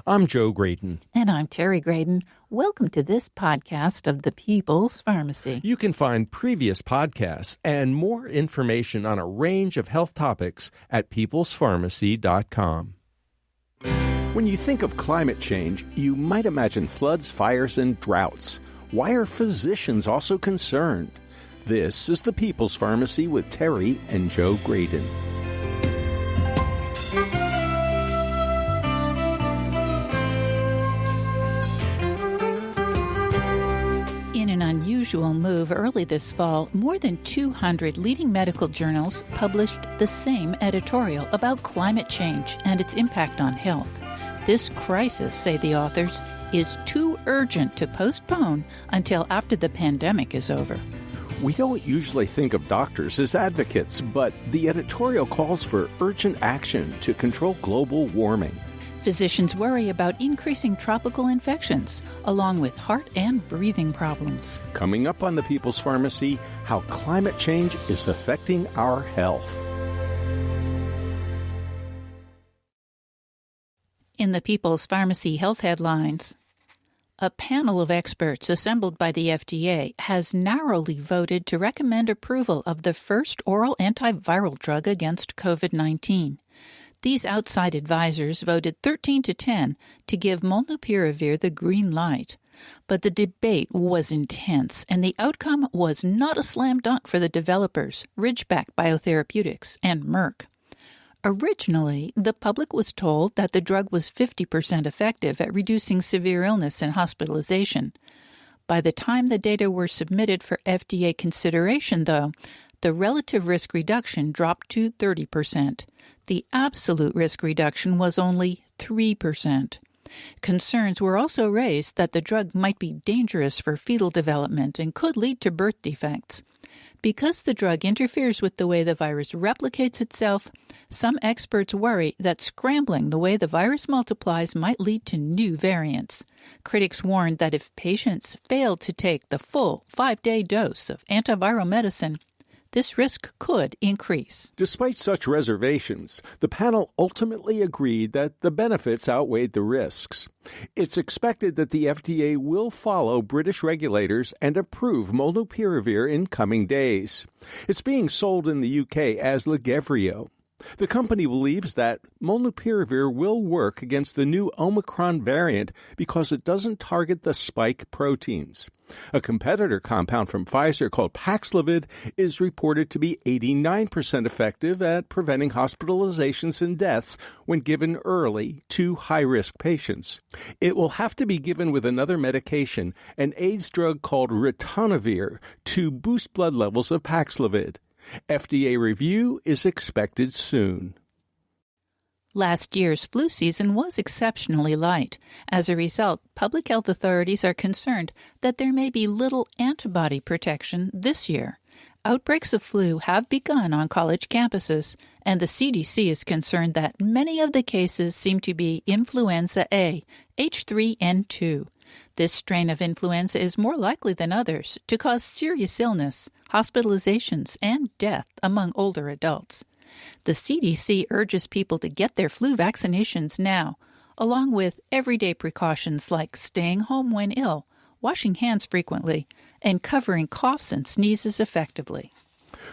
I'm Joe Graydon. And I'm Terry Graydon. Welcome to this podcast of the People's Pharmacy. You can find previous podcasts and more information on a range of health topics at peoplespharmacy.com. When you think of climate change, you might imagine floods, fires, and droughts. Why are physicians also concerned? This is the People's Pharmacy with Terry and Joe Graydon. In an unusual move early this fall, more than 200 leading medical journals published the same editorial about climate change and its impact on health. This crisis, say the authors, is too urgent to postpone until after the pandemic is over. We don't usually think of doctors as advocates, but the editorial calls for urgent action to control global warming. Physicians worry about increasing tropical infections, along with heart and breathing problems. Coming up on the People's Pharmacy, how climate change is affecting our health. In the People's Pharmacy health headlines, a panel of experts assembled by the FDA has narrowly voted to recommend approval of the first oral antiviral drug against COVID-19. These outside advisors voted 13-10 to give molnupiravir the green light. But the debate was intense, and the outcome was not a slam dunk for the developers, Ridgeback Biotherapeutics and Merck. Originally, the public was told that the drug was 50% effective at reducing severe illness and hospitalization. By the time the data were submitted for FDA consideration, though, the relative risk reduction dropped to 30%. The absolute risk reduction was only 3%. Concerns were also raised that the drug might be dangerous for fetal development and could lead to birth defects. Because the drug interferes with the way the virus replicates itself, some experts worry that scrambling the way the virus multiplies might lead to new variants. Critics warned that if patients failed to take the full 5-day dose of antiviral medicine, this risk could increase. Despite such reservations, the panel ultimately agreed that the benefits outweighed the risks. It's expected that the FDA will follow British regulators and approve molnupiravir in coming days. It's being sold in the UK as Lagevrio. The company believes that molnupiravir will work against the new Omicron variant because it doesn't target the spike proteins. A competitor compound from Pfizer called Paxlovid is reported to be 89% effective at preventing hospitalizations and deaths when given early to high-risk patients. It will have to be given with another medication, an AIDS drug called ritonavir, to boost blood levels of Paxlovid. FDA review is expected soon. Last year's flu season was exceptionally light. As a result, public health authorities are concerned that there may be little antibody protection this year. Outbreaks of flu have begun on college campuses, and the CDC is concerned that many of the cases seem to be influenza A, H3N2. This strain of influenza is more likely than others to cause serious illness, hospitalizations, and death among older adults. The CDC urges people to get their flu vaccinations now, along with everyday precautions like staying home when ill, washing hands frequently, and covering coughs and sneezes effectively.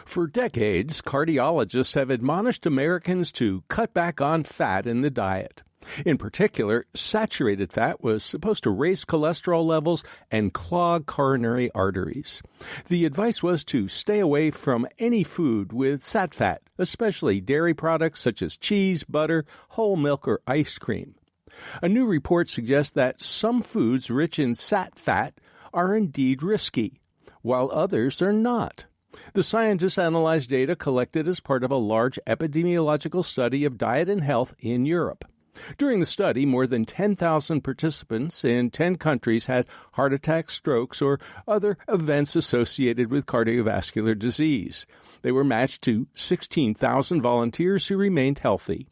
For decades, cardiologists have admonished Americans to cut back on fat in the diet. In particular, saturated fat was supposed to raise cholesterol levels and clog coronary arteries. The advice was to stay away from any food with sat fat, especially dairy products such as cheese, butter, whole milk, or ice cream. A new report suggests that some foods rich in sat fat are indeed risky, while others are not. The scientists analyzed data collected as part of a large epidemiological study of diet and health in Europe. During the study, more than 10,000 participants in 10 countries had heart attacks, strokes, or other events associated with cardiovascular disease. They were matched to 16,000 volunteers who remained healthy.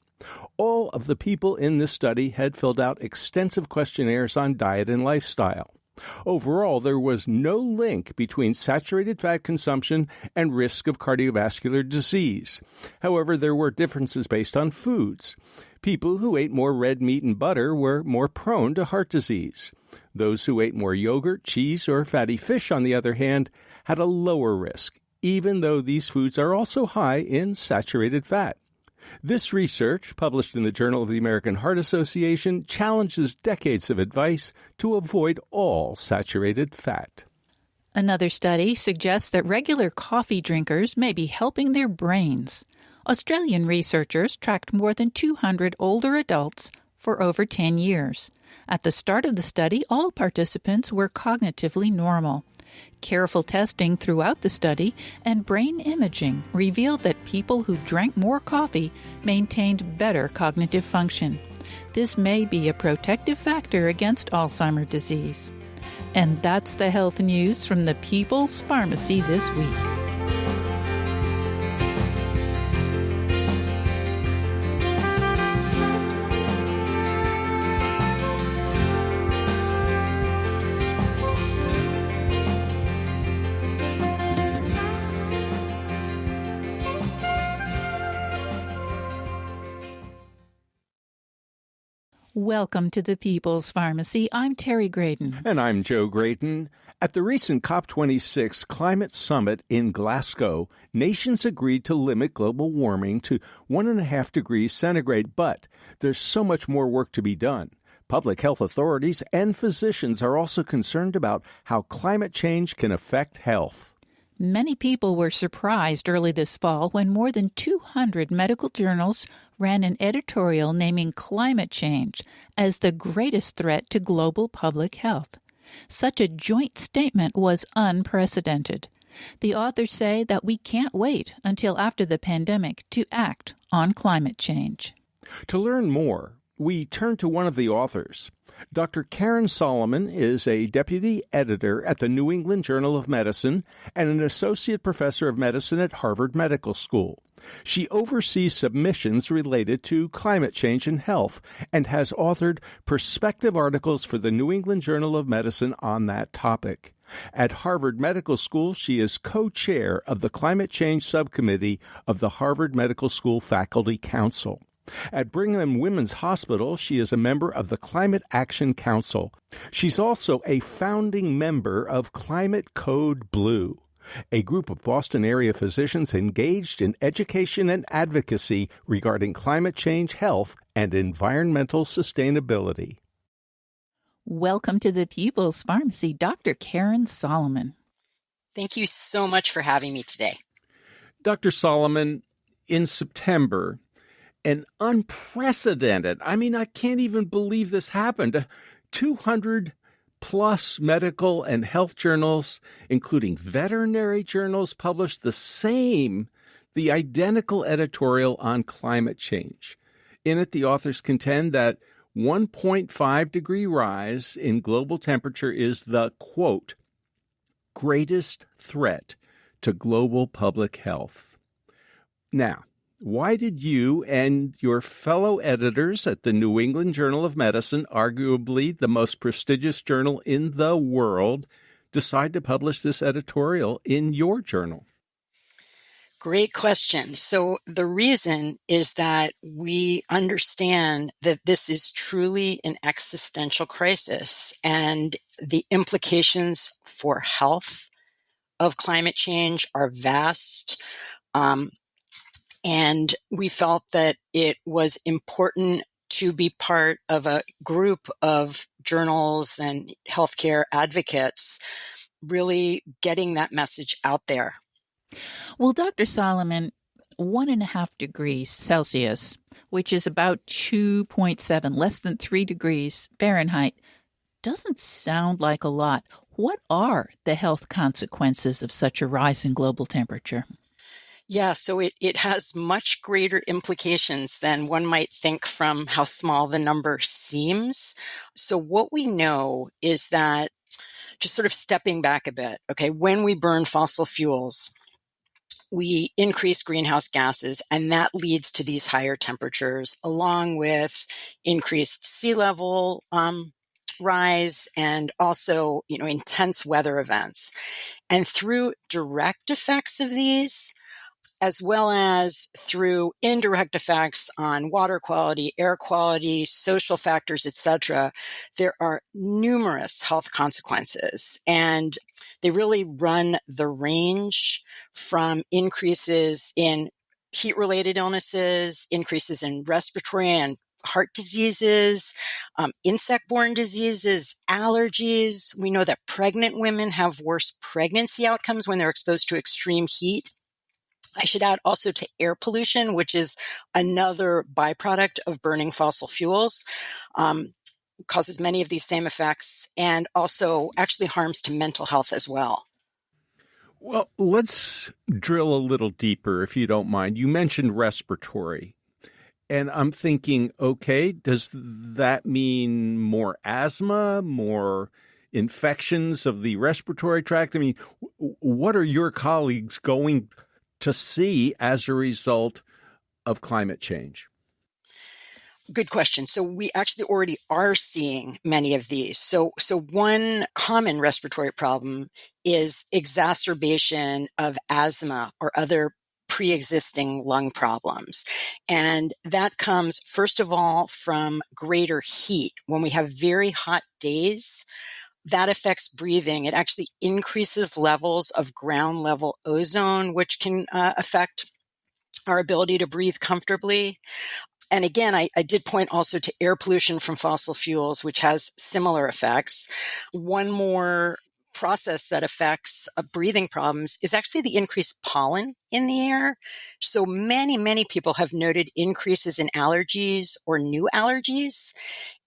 All of the people in this study had filled out extensive questionnaires on diet and lifestyle. Overall, there was no link between saturated fat consumption and risk of cardiovascular disease. However, there were differences based on foods. People who ate more red meat and butter were more prone to heart disease. Those who ate more yogurt, cheese, or fatty fish, on the other hand, had a lower risk, even though these foods are also high in saturated fat. This research, published in the Journal of the American Heart Association, challenges decades of advice to avoid all saturated fat. Another study suggests that regular coffee drinkers may be helping their brains. Australian researchers tracked more than 200 older adults for over 10 years. At the start of the study, all participants were cognitively normal. Careful testing throughout the study and brain imaging revealed that people who drank more coffee maintained better cognitive function. This may be a protective factor against Alzheimer's disease. And that's the health news from the People's Pharmacy this week. Welcome to the People's Pharmacy. I'm Terry Graydon. And I'm Joe Graydon. At the recent COP26 Climate Summit in Glasgow, nations agreed to limit global warming to 1.5 degrees centigrade, but there's so much more work to be done. Public health authorities and physicians are also concerned about how climate change can affect health. Many people were surprised early this fall when more than 200 medical journals ran an editorial naming climate change as the greatest threat to global public health. Such a joint statement was unprecedented. The authors say that we can't wait until after the pandemic to act on climate change. To learn more, we turn to one of the authors. Dr. Karen Solomon is a deputy editor at the New England Journal of Medicine and an associate professor of medicine at Harvard Medical School. She oversees submissions related to climate change and health and has authored perspective articles for the New England Journal of Medicine on that topic. At Harvard Medical School, she is co-chair of the Climate Change Subcommittee of the Harvard Medical School Faculty Council. At Brigham and Women's Hospital, she is a member of the Climate Action Council. She's also a founding member of Climate Code Blue, a group of Boston area physicians engaged in education and advocacy regarding climate change, health, and environmental sustainability. Welcome to the People's Pharmacy, Dr. Karen Solomon. Thank you so much for having me today. Dr. Solomon, in September, an unprecedented, I can't even believe this happened, 200 plus medical and health journals, including veterinary journals, published the identical editorial on climate change. In it, the authors contend that 1.5 degree rise in global temperature is the, quote, greatest threat to global public health. Now, why did you and your fellow editors at the New England Journal of Medicine, arguably the most prestigious journal in the world, decide to publish this editorial in your journal? Great question. So the reason is that we understand that this is truly an existential crisis, and the implications for health of climate change are vast. And we felt that it was important to be part of a group of journals and healthcare advocates really getting that message out there. Well, Dr. Solomon, 1.5 degrees Celsius, which is about 2.7, less than 3 degrees Fahrenheit, doesn't sound like a lot. What are the health consequences of such a rise in global temperature? Yeah, so it has much greater implications than one might think from how small the number seems. So what we know is that, just sort of stepping back a bit, okay, when we burn fossil fuels, we increase greenhouse gases, and that leads to these higher temperatures, along with increased sea level rise and also, intense weather events. And through direct effects of these, as well as through indirect effects on water quality, air quality, social factors, etc., there are numerous health consequences. And they really run the range from increases in heat-related illnesses, increases in respiratory and heart diseases, insect-borne diseases, allergies. We know that pregnant women have worse pregnancy outcomes when they're exposed to extreme heat. I should add also to air pollution, which is another byproduct of burning fossil fuels, causes many of these same effects, and also actually harms to mental health as well. Well, let's drill a little deeper, if you don't mind. You mentioned respiratory. And I'm thinking, okay, does that mean more asthma, more infections of the respiratory tract? I mean, what are your colleagues going to see as a result of climate change? Good question. So we actually already are seeing many of these. So one common respiratory problem is exacerbation of asthma or other pre-existing lung problems. And that comes, first of all, from greater heat. When we have very hot days, that affects breathing. It actually increases levels of ground level ozone, which can affect our ability to breathe comfortably. And again, I did point also to air pollution from fossil fuels, which has similar effects. One more process that affects breathing problems is actually the increased pollen in the air. So many people have noted increases in allergies or new allergies.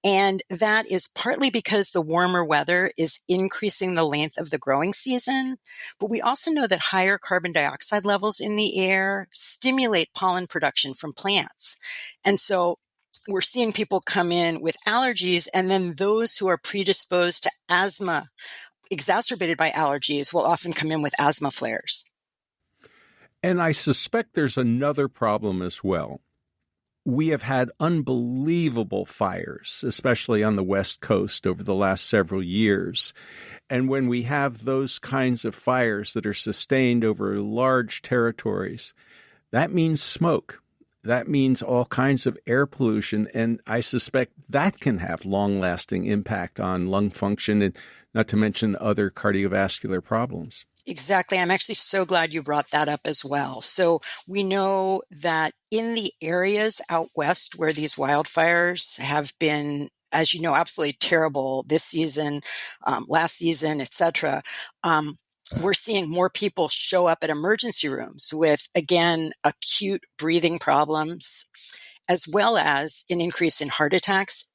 And that is partly because the warmer weather is increasing the length of the growing season. But we also know that higher carbon dioxide levels in the air stimulate pollen production from plants. And so we're seeing people come in with allergies, and then those who are predisposed to asthma, exacerbated by allergies, will often come in with asthma flares. And I suspect there's another problem as well. We have had unbelievable fires, especially on the West Coast over the last several years. And when we have those kinds of fires that are sustained over large territories, that means smoke. That means all kinds of air pollution. And I suspect that can have long-lasting impact on lung function, and not to mention other cardiovascular problems. Exactly. I'm actually so glad you brought that up as well. So we know that in the areas out west where these wildfires have been, as you know, absolutely terrible this season, last season, etc., we're seeing more people show up at emergency rooms with, again, acute breathing problems, as well as an increase in heart attacks,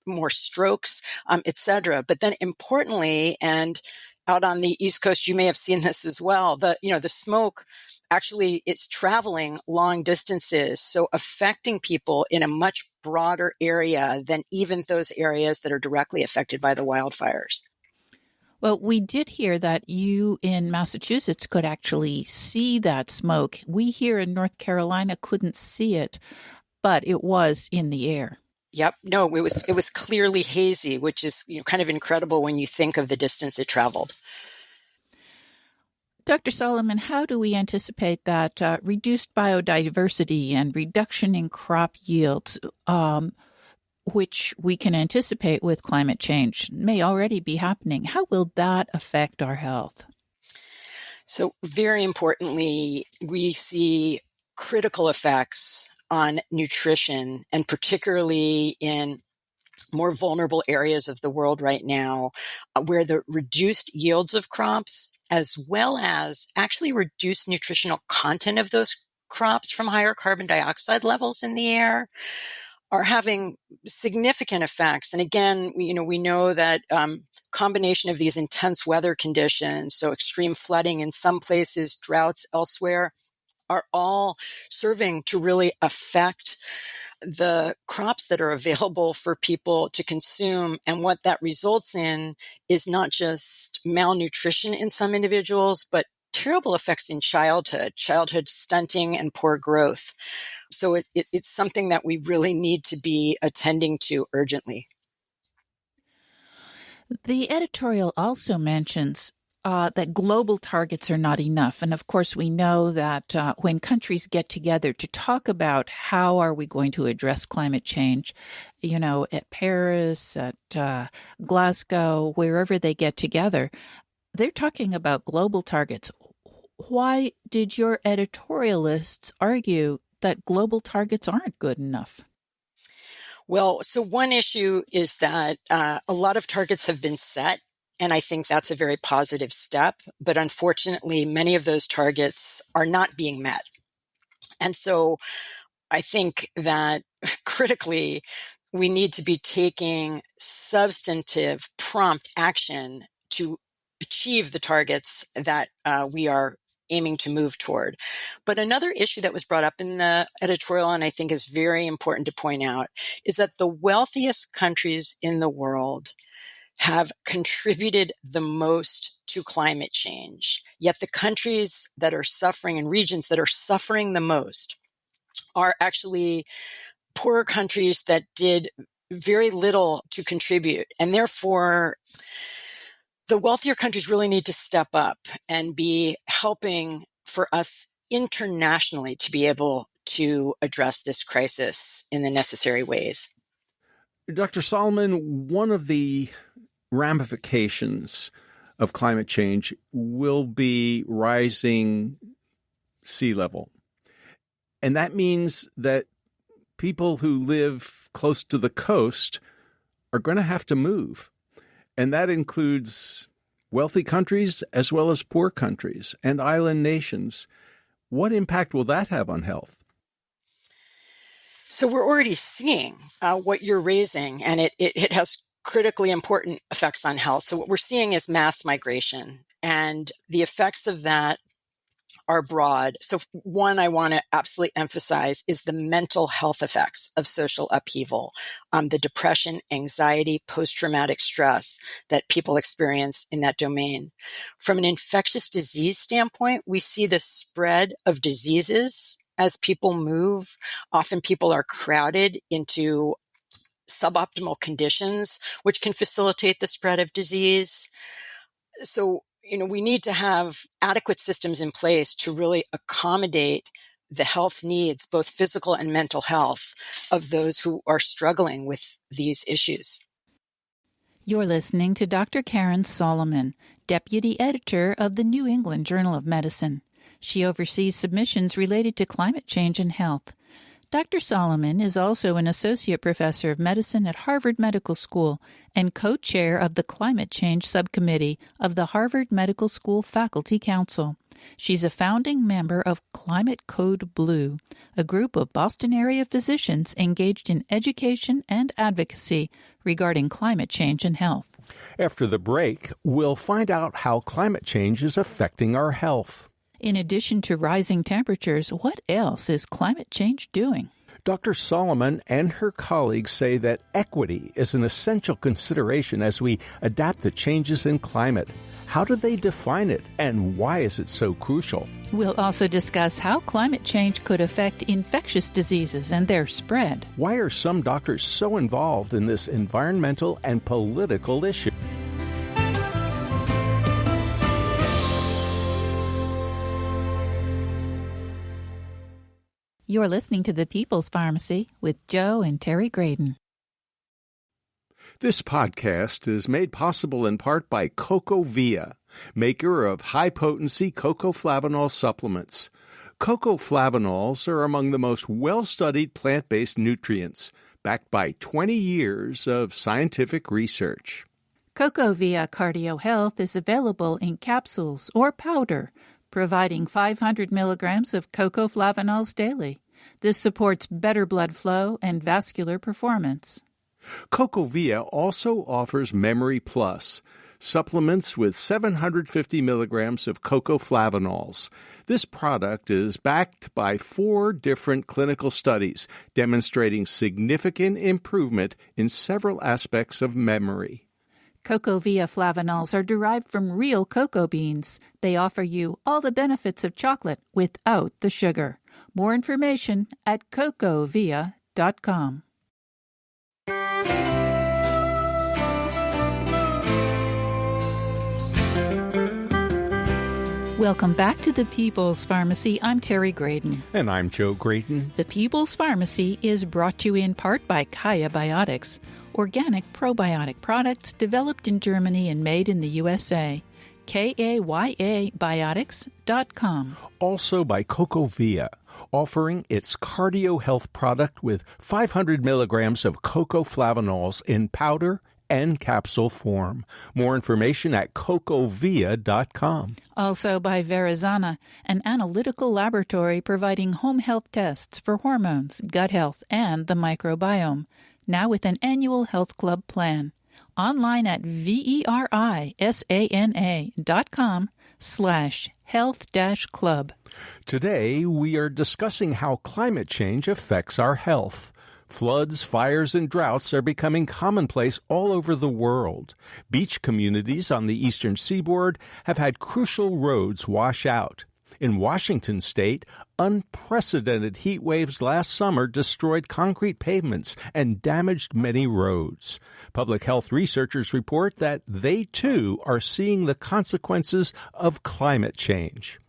more strokes, etc. But then importantly, and out on the East Coast, you may have seen this as well. The smoke actually is traveling long distances, so affecting people in a much broader area than even those areas that are directly affected by the wildfires. Well, we did hear that you in Massachusetts could actually see that smoke. We here in North Carolina couldn't see it, but it was in the air. Yep. No, it was clearly hazy, which is kind of incredible when you think of the distance it traveled. Dr. Solomon, how do we anticipate that reduced biodiversity and reduction in crop yields, which we can anticipate with climate change, may already be happening, how will that affect our health? So very importantly, we see critical effects on nutrition, and particularly in more vulnerable areas of the world right now, where the reduced yields of crops, as well as actually reduced nutritional content of those crops from higher carbon dioxide levels in the air, are having significant effects. And again, we know that combination of these intense weather conditions, so extreme flooding in some places, droughts elsewhere, are all serving to really affect the crops that are available for people to consume. And what that results in is not just malnutrition in some individuals, but terrible effects in childhood stunting and poor growth. So it's something that we really need to be attending to urgently. The editorial also mentions that global targets are not enough. And of course, we know that when countries get together to talk about how are we going to address climate change, at Paris, at Glasgow, wherever they get together, they're talking about global targets. Why did your editorialists argue that global targets aren't good enough? Well, so one issue is that a lot of targets have been set, and I think that's a very positive step. But unfortunately, many of those targets are not being met. And so I think that critically, we need to be taking substantive, prompt action to achieve the targets that we are aiming to move toward. But another issue that was brought up in the editorial, and I think is very important to point out, is that the wealthiest countries in the world have contributed the most to climate change. Yet the countries that are suffering and regions that are suffering the most are actually poorer countries that did very little to contribute. And therefore, the wealthier countries really need to step up and be helping for us internationally to be able to address this crisis in the necessary ways. Dr. Solomon, one of the ramifications of climate change will be rising sea level. And that means that people who live close to the coast are going to have to move. And that includes wealthy countries as well as poor countries and island nations. What impact will that have on health? So we're already seeing what you're raising, and it has critically important effects on health. So what we're seeing is mass migration, and the effects of that are broad. So one I want to absolutely emphasize is the mental health effects of social upheaval, the depression, anxiety, post-traumatic stress that people experience in that domain. From an infectious disease standpoint, we see the spread of diseases as people move. Often people are crowded into suboptimal conditions, which can facilitate the spread of disease. So, we need to have adequate systems in place to really accommodate the health needs, both physical and mental health, of those who are struggling with these issues. You're listening to Dr. Karen Solomon, Deputy Editor of the New England Journal of Medicine. She oversees submissions related to climate change and health. Dr. Solomon is also an associate professor of medicine at Harvard Medical School and co-chair of the Climate Change Subcommittee of the Harvard Medical School Faculty Council. She's a founding member of Climate Code Blue, a group of Boston area physicians engaged in education and advocacy regarding climate change and health. After the break, we'll find out how climate change is affecting our health. In addition to rising temperatures, what else is climate change doing? Dr. Solomon and her colleagues say that equity is an essential consideration as we adapt to changes in climate. How do they define it, and why is it so crucial? We'll also discuss how climate change could affect infectious diseases and their spread. Why are some doctors so involved in this environmental and political issue? You're listening to The People's Pharmacy with Joe and Terry Graydon. This podcast is made possible in part by CocoVia, maker of high-potency cocoflavanol supplements. Cocoflavanols are among the most well-studied plant-based nutrients, backed by 20 years of scientific research. CocoVia Cardio Health is available in capsules or powder, providing 500 milligrams of cocoflavanols daily. This supports better blood flow and vascular performance. CocoVia also offers Memory Plus, supplements with 750 milligrams of cocoflavanols. This product is backed by 4 different clinical studies demonstrating significant improvement in several aspects of memory. CocoVia flavanols are derived from real cocoa beans. They offer you all the benefits of chocolate without the sugar. More information at cocovia.com. Welcome back to the People's Pharmacy. I'm Terry Graydon. And I'm Joe Graydon. The People's Pharmacy is brought to you in part by Kaya Biotics, organic probiotic products developed in Germany and made in the USA. KAYABiotics.com. Also by CocoVia, offering its cardio health product with 500 milligrams of cocoflavanols in powder and capsule form. More information at cocovia.com. Also by Verizana, an analytical laboratory providing home health tests for hormones, gut health, and the microbiome. Now with an annual health club plan. Online at verisana.com/health-club. Today, we are discussing how climate change affects our health. Floods, fires, and droughts are becoming commonplace all over the world. Beach communities on the eastern seaboard have had crucial roads wash out. In Washington state, unprecedented heat waves last summer destroyed concrete pavements and damaged many roads. Public health researchers report that they, too, are seeing the consequences of climate change.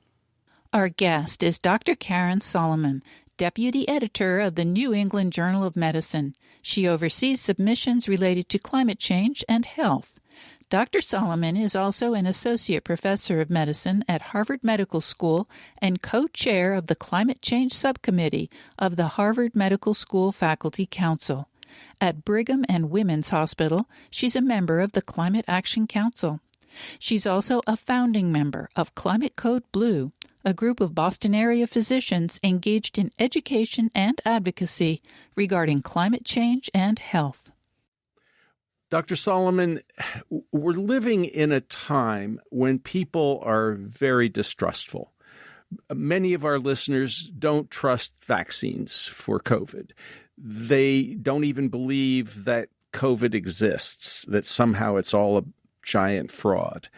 Our guest is Dr. Karen Solomon, Deputy Editor of the New England Journal of Medicine. She oversees submissions related to climate change and health. Dr. Solomon is also an Associate Professor of Medicine at Harvard Medical School and co-chair of the Climate Change Subcommittee of the Harvard Medical School Faculty Council. At Brigham and Women's Hospital, she's a member of the Climate Action Council. She's also a founding member of Climate Code Blue, a group of Boston area physicians engaged in education and advocacy regarding climate change and health. Dr. Solomon, we're living in a time when people are very distrustful. Many of our listeners don't trust vaccines for COVID. They don't even believe that COVID exists, that somehow it's all a giant fraud.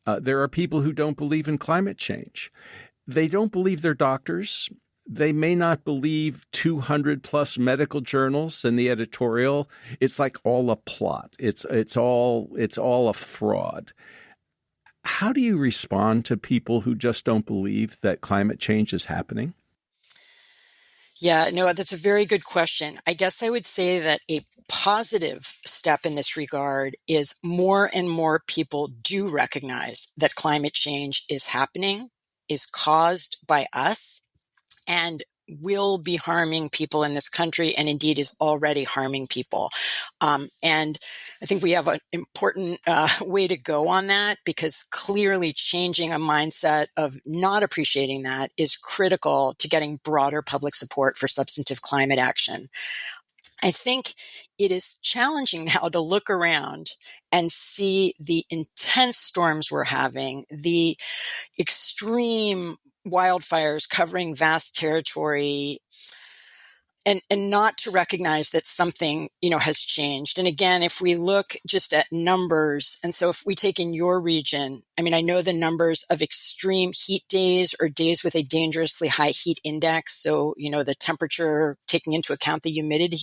There are people who don't believe in climate change. They don't believe their doctors. They may not believe 200 plus medical journals and the editorial. It's like all a plot. It's all a fraud. How do you respond to people who just don't believe that climate change is happening? Yeah, no, that's a very good question. I guess I would say that a positive step in this regard is more and more people do recognize that climate change is happening, is caused by us, and will be harming people in this country, and indeed is already harming people. And I think we have an important way to go on that, because clearly changing a mindset of not appreciating that is critical to getting broader public support for substantive climate action. I think it is challenging now to look around and see the intense storms we're having, the extreme wildfires covering vast territory, and not to recognize that something, has changed. And again, if we look just at numbers, and so if we take in your region, I know the numbers of extreme heat days or days with a dangerously high heat index, so, the temperature taking into account the humidity,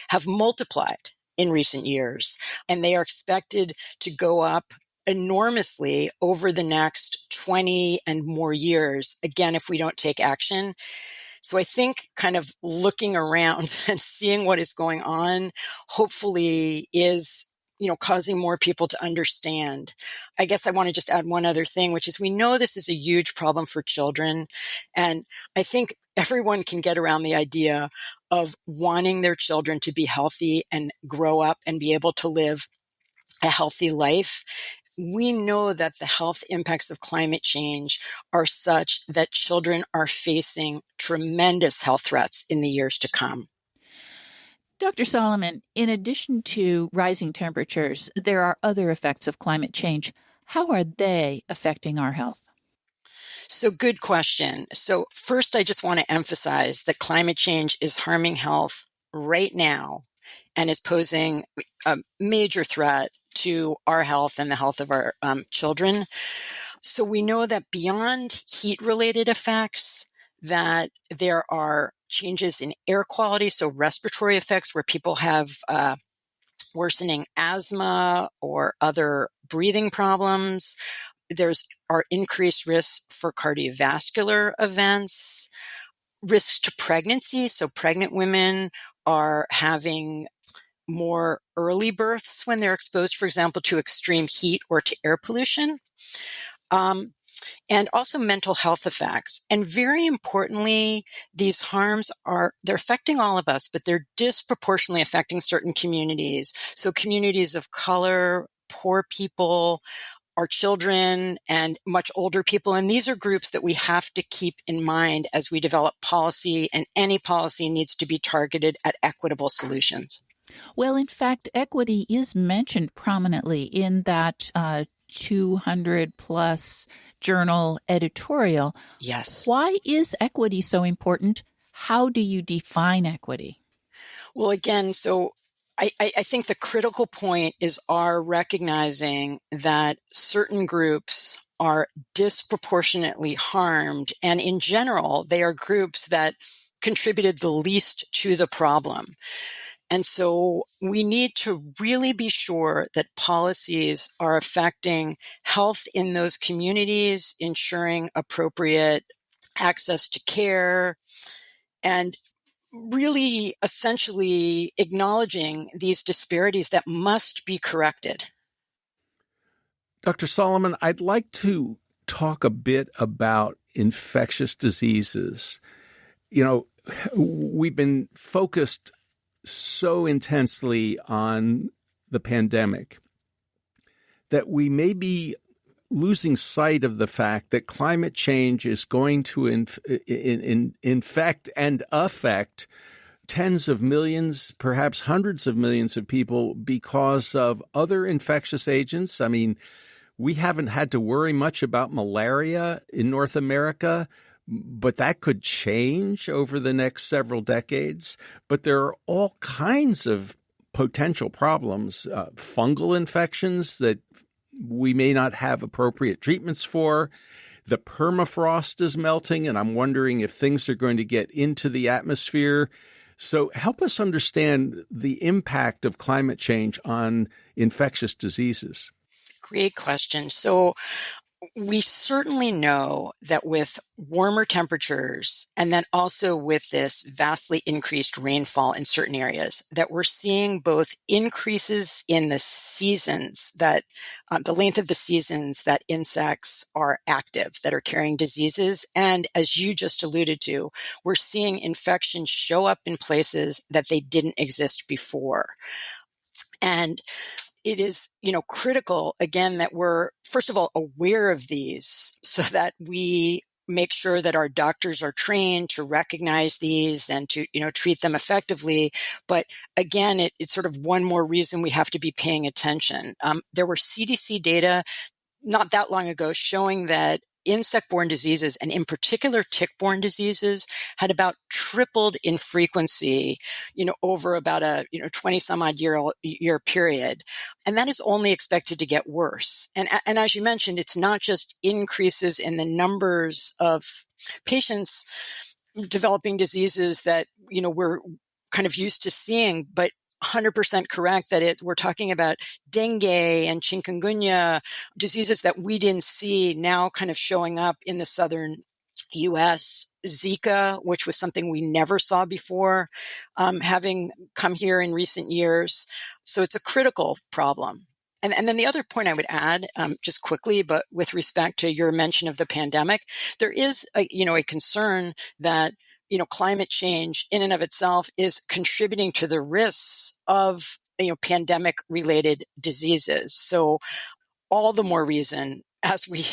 have multiplied in recent years, and they are expected to go up enormously over the next 20 and more years, again, if we don't take action. So I think kind of looking around and seeing what is going on, hopefully is, causing more people to understand. I guess I want to just add one other thing, which is we know this is a huge problem for children. And I think everyone can get around the idea of wanting their children to be healthy and grow up and be able to live a healthy life. We know that the health impacts of climate change are such that children are facing tremendous health threats in the years to come. Dr. Solomon, in addition to rising temperatures, there are other effects of climate change. How are they affecting our health? So good question. So first, I just want to emphasize that climate change is harming health right now and is posing a major threat to our health and the health of our children. So we know that beyond heat-related effects, that there are changes in air quality, so respiratory effects where people have worsening asthma or other breathing problems. there's are increased risks for cardiovascular events, risks to pregnancy. So pregnant women are having more early births when they're exposed, for example, to extreme heat or to air pollution. And also mental health effects. And very importantly, these harms they're affecting all of us, but they're disproportionately affecting certain communities. So communities of color, poor people, our children, and much older people. And these are groups that we have to keep in mind as we develop policy, and any policy needs to be targeted at equitable solutions. Well, in fact, equity is mentioned prominently in that 200 plus journal editorial. Yes. Why is equity so important? How do you define equity? Well, again, so I think the critical point is our recognizing that certain groups are disproportionately harmed. And in general, they are groups that contributed the least to the problem. And so we need to really be sure that policies are affecting health in those communities, ensuring appropriate access to care, and really essentially acknowledging these disparities that must be corrected. Dr. Solomon, I'd like to talk a bit about infectious diseases. You know, we've been focused so intensely on the pandemic that we may be losing sight of the fact that climate change is going to infect and affect tens of millions, perhaps hundreds of millions of people because of other infectious agents. I mean, we haven't had to worry much about malaria in North America, but that could change over the next several decades. But there are all kinds of potential problems, fungal infections that we may not have appropriate treatments for. The permafrost is melting, and I'm wondering if things are going to get into the atmosphere. So help us understand the impact of climate change on infectious diseases. Great question. So we certainly know that with warmer temperatures, and then also with this vastly increased rainfall in certain areas, that we're seeing both increases in the seasons that the length of the seasons that insects are active, that are carrying diseases. And as you just alluded to, we're seeing infections show up in places that they didn't exist before. And it is, critical, again, that we're, first of all, aware of these so that we make sure that our doctors are trained to recognize these and to, treat them effectively. But again, it's sort of one more reason we have to be paying attention. There were CDC data not that long ago showing that insect-borne diseases, and in particular tick-borne diseases, had about tripled in frequency, over about a 20 some odd year period. And that is only expected to get worse. And as you mentioned, it's not just increases in the numbers of patients developing diseases that, we're kind of used to seeing, but 100% correct that we're talking about dengue and chikungunya, diseases that we didn't see now kind of showing up in the southern U.S., Zika, which was something we never saw before, having come here in recent years. So it's a critical problem. And then the other point I would add, just quickly, but with respect to your mention of the pandemic, there is a concern that climate change in and of itself is contributing to the risks of, pandemic related diseases. So all the more reason as we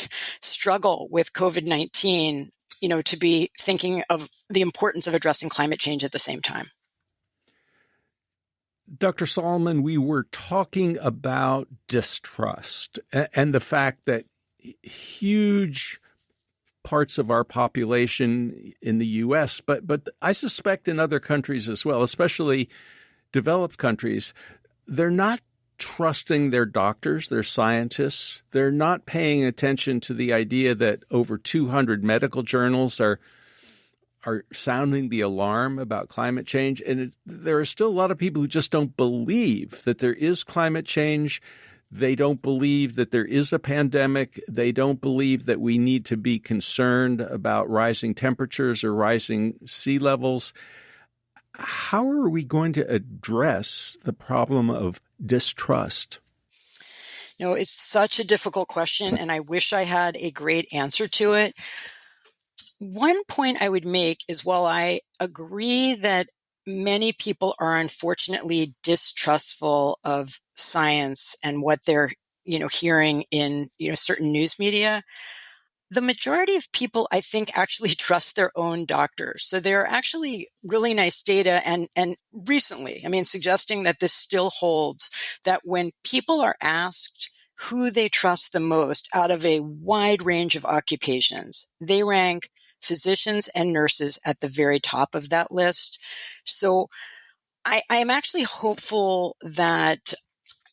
struggle with COVID-19, to be thinking of the importance of addressing climate change at the same time. Dr. Solomon, we were talking about distrust and the fact that huge parts of our population in the U.S., but I suspect in other countries as well, especially developed countries, they're not trusting their doctors, their scientists. They're not paying attention to the idea that over 200 medical journals are sounding the alarm about climate change. And there are still a lot of people who just don't believe that there is climate change. They don't believe that there is a pandemic. They don't believe that we need to be concerned about rising temperatures or rising sea levels. How are we going to address the problem of distrust? No, it's such a difficult question, and I wish I had a great answer to it. One point I would make is while I agree that many people are unfortunately distrustful of science and what they're, hearing in, certain news media, the majority of people, I think, actually trust their own doctors. So there are actually really nice data and recently, suggesting that this still holds, that when people are asked who they trust the most out of a wide range of occupations, they rank physicians and nurses at the very top of that list. So I am actually hopeful that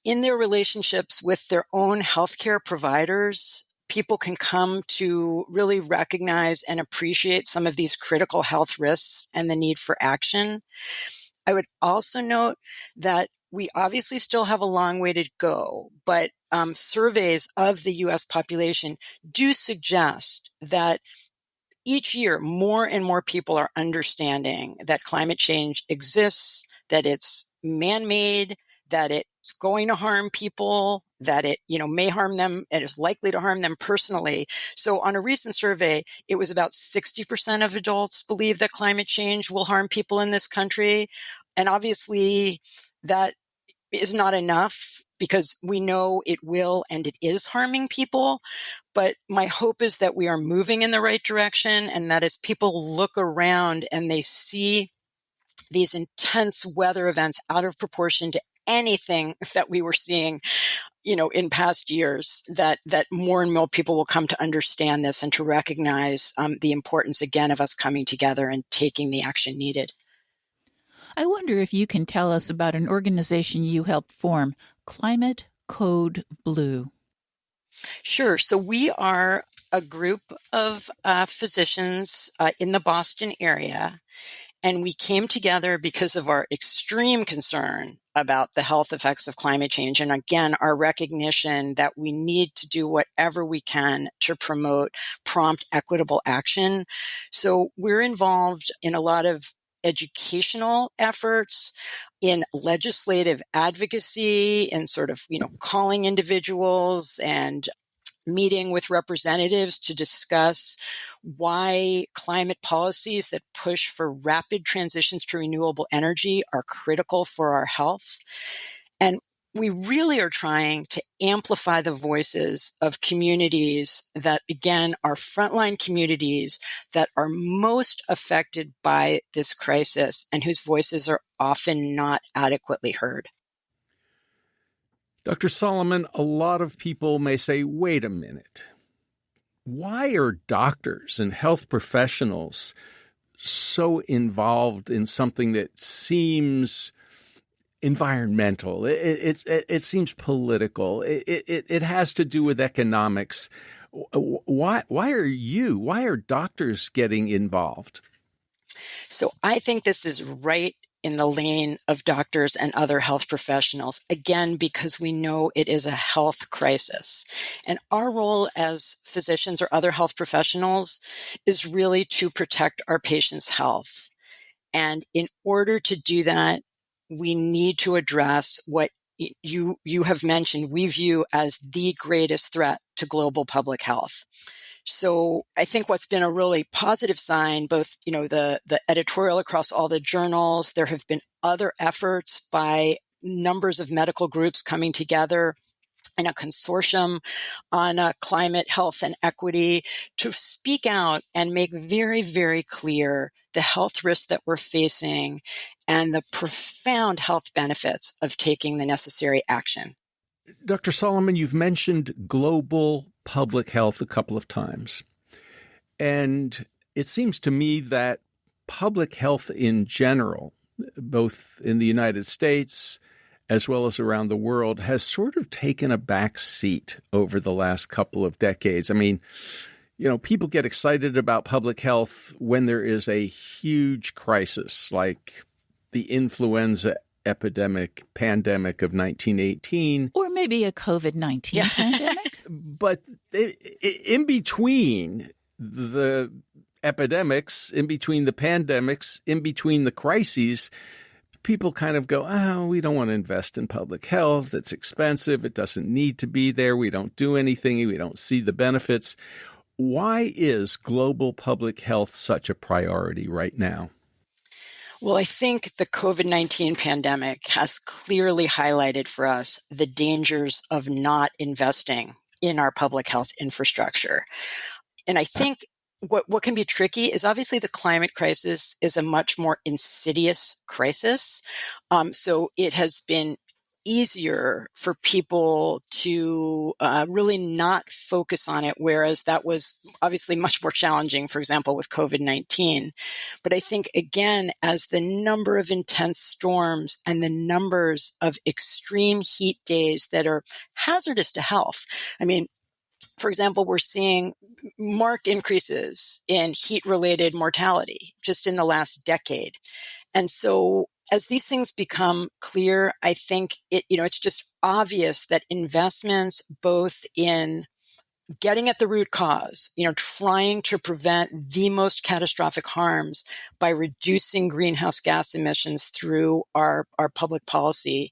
in their relationships with their own healthcare providers, people can come to really recognize and appreciate some of these critical health risks and the need for action. I would also note that we obviously still have a long way to go, but surveys of the U.S. population do suggest that each year, more and more people are understanding that climate change exists, that it's man-made, that it's going to harm people, that it, may harm them and is likely to harm them personally. So on a recent survey, it was about 60% of adults believe that climate change will harm people in this country. And obviously that is not enough because we know it will and it is harming people. But my hope is that we are moving in the right direction, and that as people look around and they see these intense weather events out of proportion to anything that we were seeing, in past years, that more and more people will come to understand this and to recognize the importance again of us coming together and taking the action needed. I wonder if you can tell us about an organization you helped form, Climate Code Blue. Sure. So we are a group of physicians in the Boston area, and we came together because of our extreme concern about the health effects of climate change. And again, our recognition that we need to do whatever we can to promote prompt, equitable action. So we're involved in a lot of educational efforts, in legislative advocacy, and sort of, calling individuals and meeting with representatives to discuss why climate policies that push for rapid transitions to renewable energy are critical for our health. And we really are trying to amplify the voices of communities that, again, are frontline communities that are most affected by this crisis and whose voices are often not adequately heard. Dr. Solomon, a lot of people may say, wait a minute. Why are doctors and health professionals so involved in something that seems environmental? It seems political. It has to do with economics. Why are doctors getting involved? So I think this is right in the lane of doctors and other health professionals, again, because we know it is a health crisis. And our role as physicians or other health professionals is really to protect our patients' health. And in order to do that, we need to address what you have mentioned we view as the greatest threat to global public health. So I think what's been a really positive sign, both, the editorial across all the journals, there have been other efforts by numbers of medical groups coming together in a consortium on climate health and equity to speak out and make very, very clear the health risks that we're facing and the profound health benefits of taking the necessary action. Dr. Solomon, you've mentioned global public health a couple of times. And it seems to me that public health in general, both in the United States as well as around the world, has sort of taken a back seat over the last couple of decades. People get excited about public health when there is a huge crisis like the influenza pandemic of 1918. Or maybe a COVID-19 pandemic. But in between the epidemics, in between the pandemics, in between the crises, people kind of go, oh, we don't want to invest in public health. It's expensive. It doesn't need to be there. We don't do anything. We don't see the benefits. Why is global public health such a priority right now? Well, I think the COVID-19 pandemic has clearly highlighted for us the dangers of not investing in our public health infrastructure. And I think what can be tricky is obviously the climate crisis is a much more insidious crisis. So it has been easier for people to really not focus on it, whereas that was obviously much more challenging, for example, with COVID-19. But I think, again, as the number of intense storms and the numbers of extreme heat days that are hazardous to health, I mean, for example, we're seeing marked increases in heat-related mortality just in the last decade. And so as these things become clear, I think it's just obvious that investments both in getting at the root cause, trying to prevent the most catastrophic harms by reducing greenhouse gas emissions through our public policy.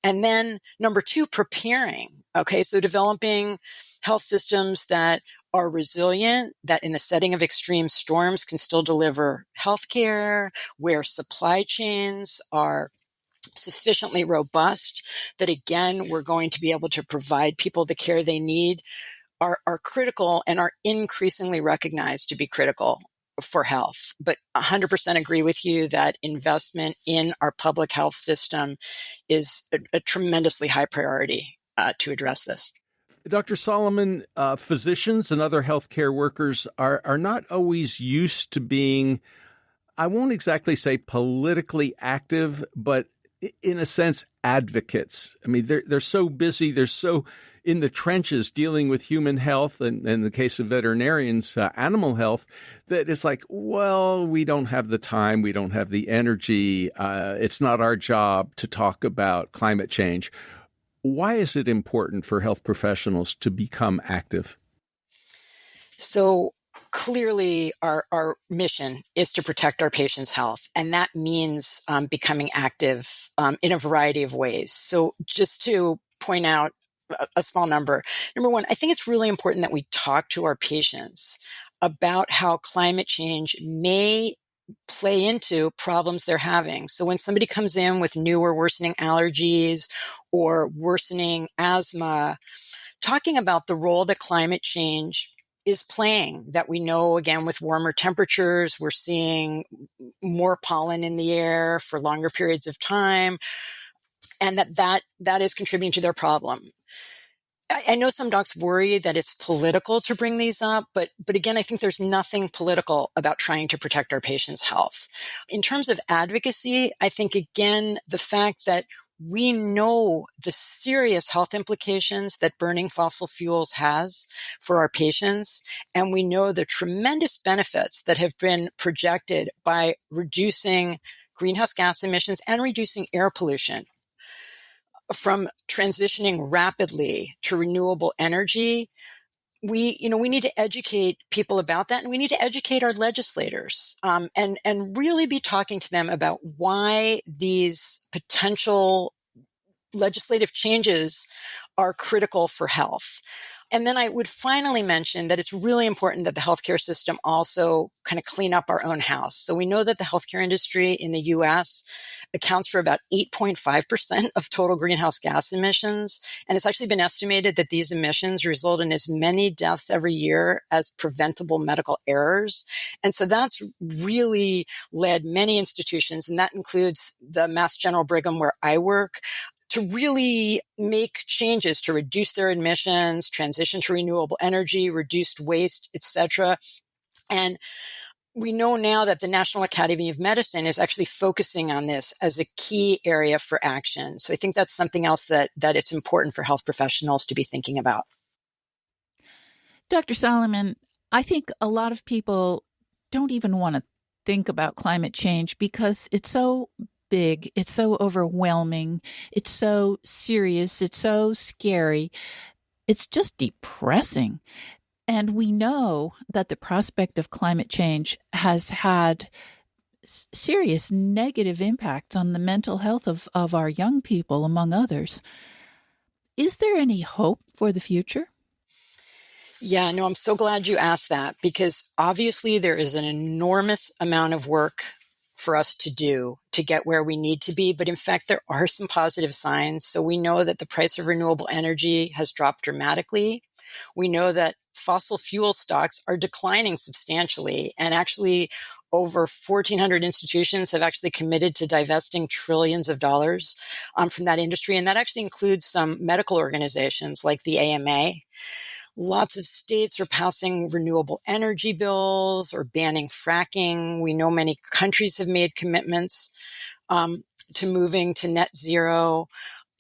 And then number two, preparing. Okay, so developing health systems that are resilient, that in the setting of extreme storms can still deliver healthcare, where supply chains are sufficiently robust, that again, we're going to be able to provide people the care they need, are critical and are increasingly recognized to be critical for health. But 100% agree with you that investment in our public health system is a tremendously high priority to address this. Dr. Solomon, physicians and other healthcare workers are not always used to being, I won't exactly say politically active, but in a sense, advocates. I mean, they're so busy, they're so in the trenches dealing with human health, and in the case of veterinarians, animal health, that it's like, well, we don't have the time, we don't have the energy, it's not our job to talk about climate change. Why is it important for health professionals to become active? So clearly, our mission is to protect our patients' health, and that means becoming active in a variety of ways. So just to point out a small number, number one, I think it's really important that we talk to our patients about how climate change may play into problems they're having. So when somebody comes in with new or worsening allergies or worsening asthma, talking about the role that climate change is playing, that we know, again, with warmer temperatures, we're seeing more pollen in the air for longer periods of time, and that is contributing to their problem. I know some docs worry that it's political to bring these up, but again, I think there's nothing political about trying to protect our patients' health. In terms of advocacy, I think, again, the fact that we know the serious health implications that burning fossil fuels has for our patients, and we know the tremendous benefits that have been projected by reducing greenhouse gas emissions and reducing air pollution. From transitioning rapidly to renewable energy, we need to educate people about that, and we need to educate our legislators, and really be talking to them about why these potential legislative changes are critical for health. And then I would finally mention that it's really important that the healthcare system also kind of clean up our own house. So we know that the healthcare industry in the US accounts for about 8.5% of total greenhouse gas emissions. And it's actually been estimated that these emissions result in as many deaths every year as preventable medical errors. And so that's really led many institutions, and that includes the Mass General Brigham where I work, to really make changes to reduce their emissions, transition to renewable energy, reduced waste, etc. And we know now that the National Academy of Medicine is actually focusing on this as a key area for action. So I think that's something else that it's important for health professionals to be thinking about. Dr. Solomon, I think a lot of people don't even want to think about climate change because it's so big. It's so overwhelming. It's so serious. It's so scary. It's just depressing. And we know that the prospect of climate change has had serious negative impacts on the mental health of our young people, among others. Is there any hope for the future? Yeah, no, I'm so glad you asked that, because obviously there is an enormous amount of work for us to do to get where we need to be. But in fact, there are some positive signs. So we know that the price of renewable energy has dropped dramatically. We know that fossil fuel stocks are declining substantially, and actually over 1,400 institutions have actually committed to divesting trillions of dollars from that industry. And that actually includes some medical organizations like the AMA. Lots of states are passing renewable energy bills or banning fracking. We know many countries have made commitments to moving to net zero.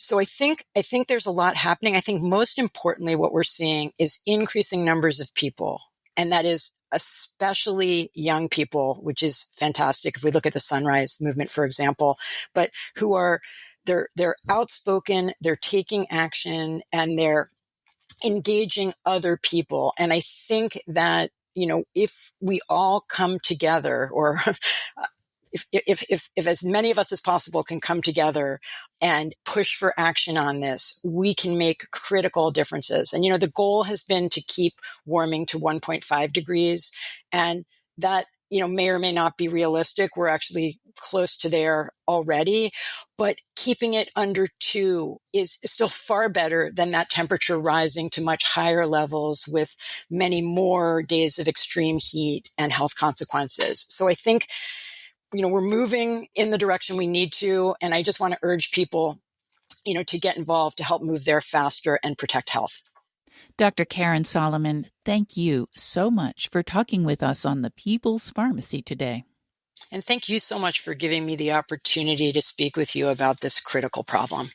So I think there's a lot happening. I think most importantly, what we're seeing is increasing numbers of people. And that is especially young people, which is fantastic. If we look at the Sunrise Movement, for example, but who are, they're outspoken, they're taking action, and they're engaging other people. And I think that, if we all come together, or if as many of us as possible can come together and push for action on this, we can make critical differences. And, the goal has been to keep warming to 1.5 degrees. And that, may or may not be realistic. We're actually close to there already, but keeping it under 2 is still far better than that temperature rising to much higher levels with many more days of extreme heat and health consequences. So I think, we're moving in the direction we need to. And I just want to urge people, to get involved to help move there faster and protect health. Dr. Karen Solomon, thank you so much for talking with us on the People's Pharmacy today. And thank you so much for giving me the opportunity to speak with you about this critical problem.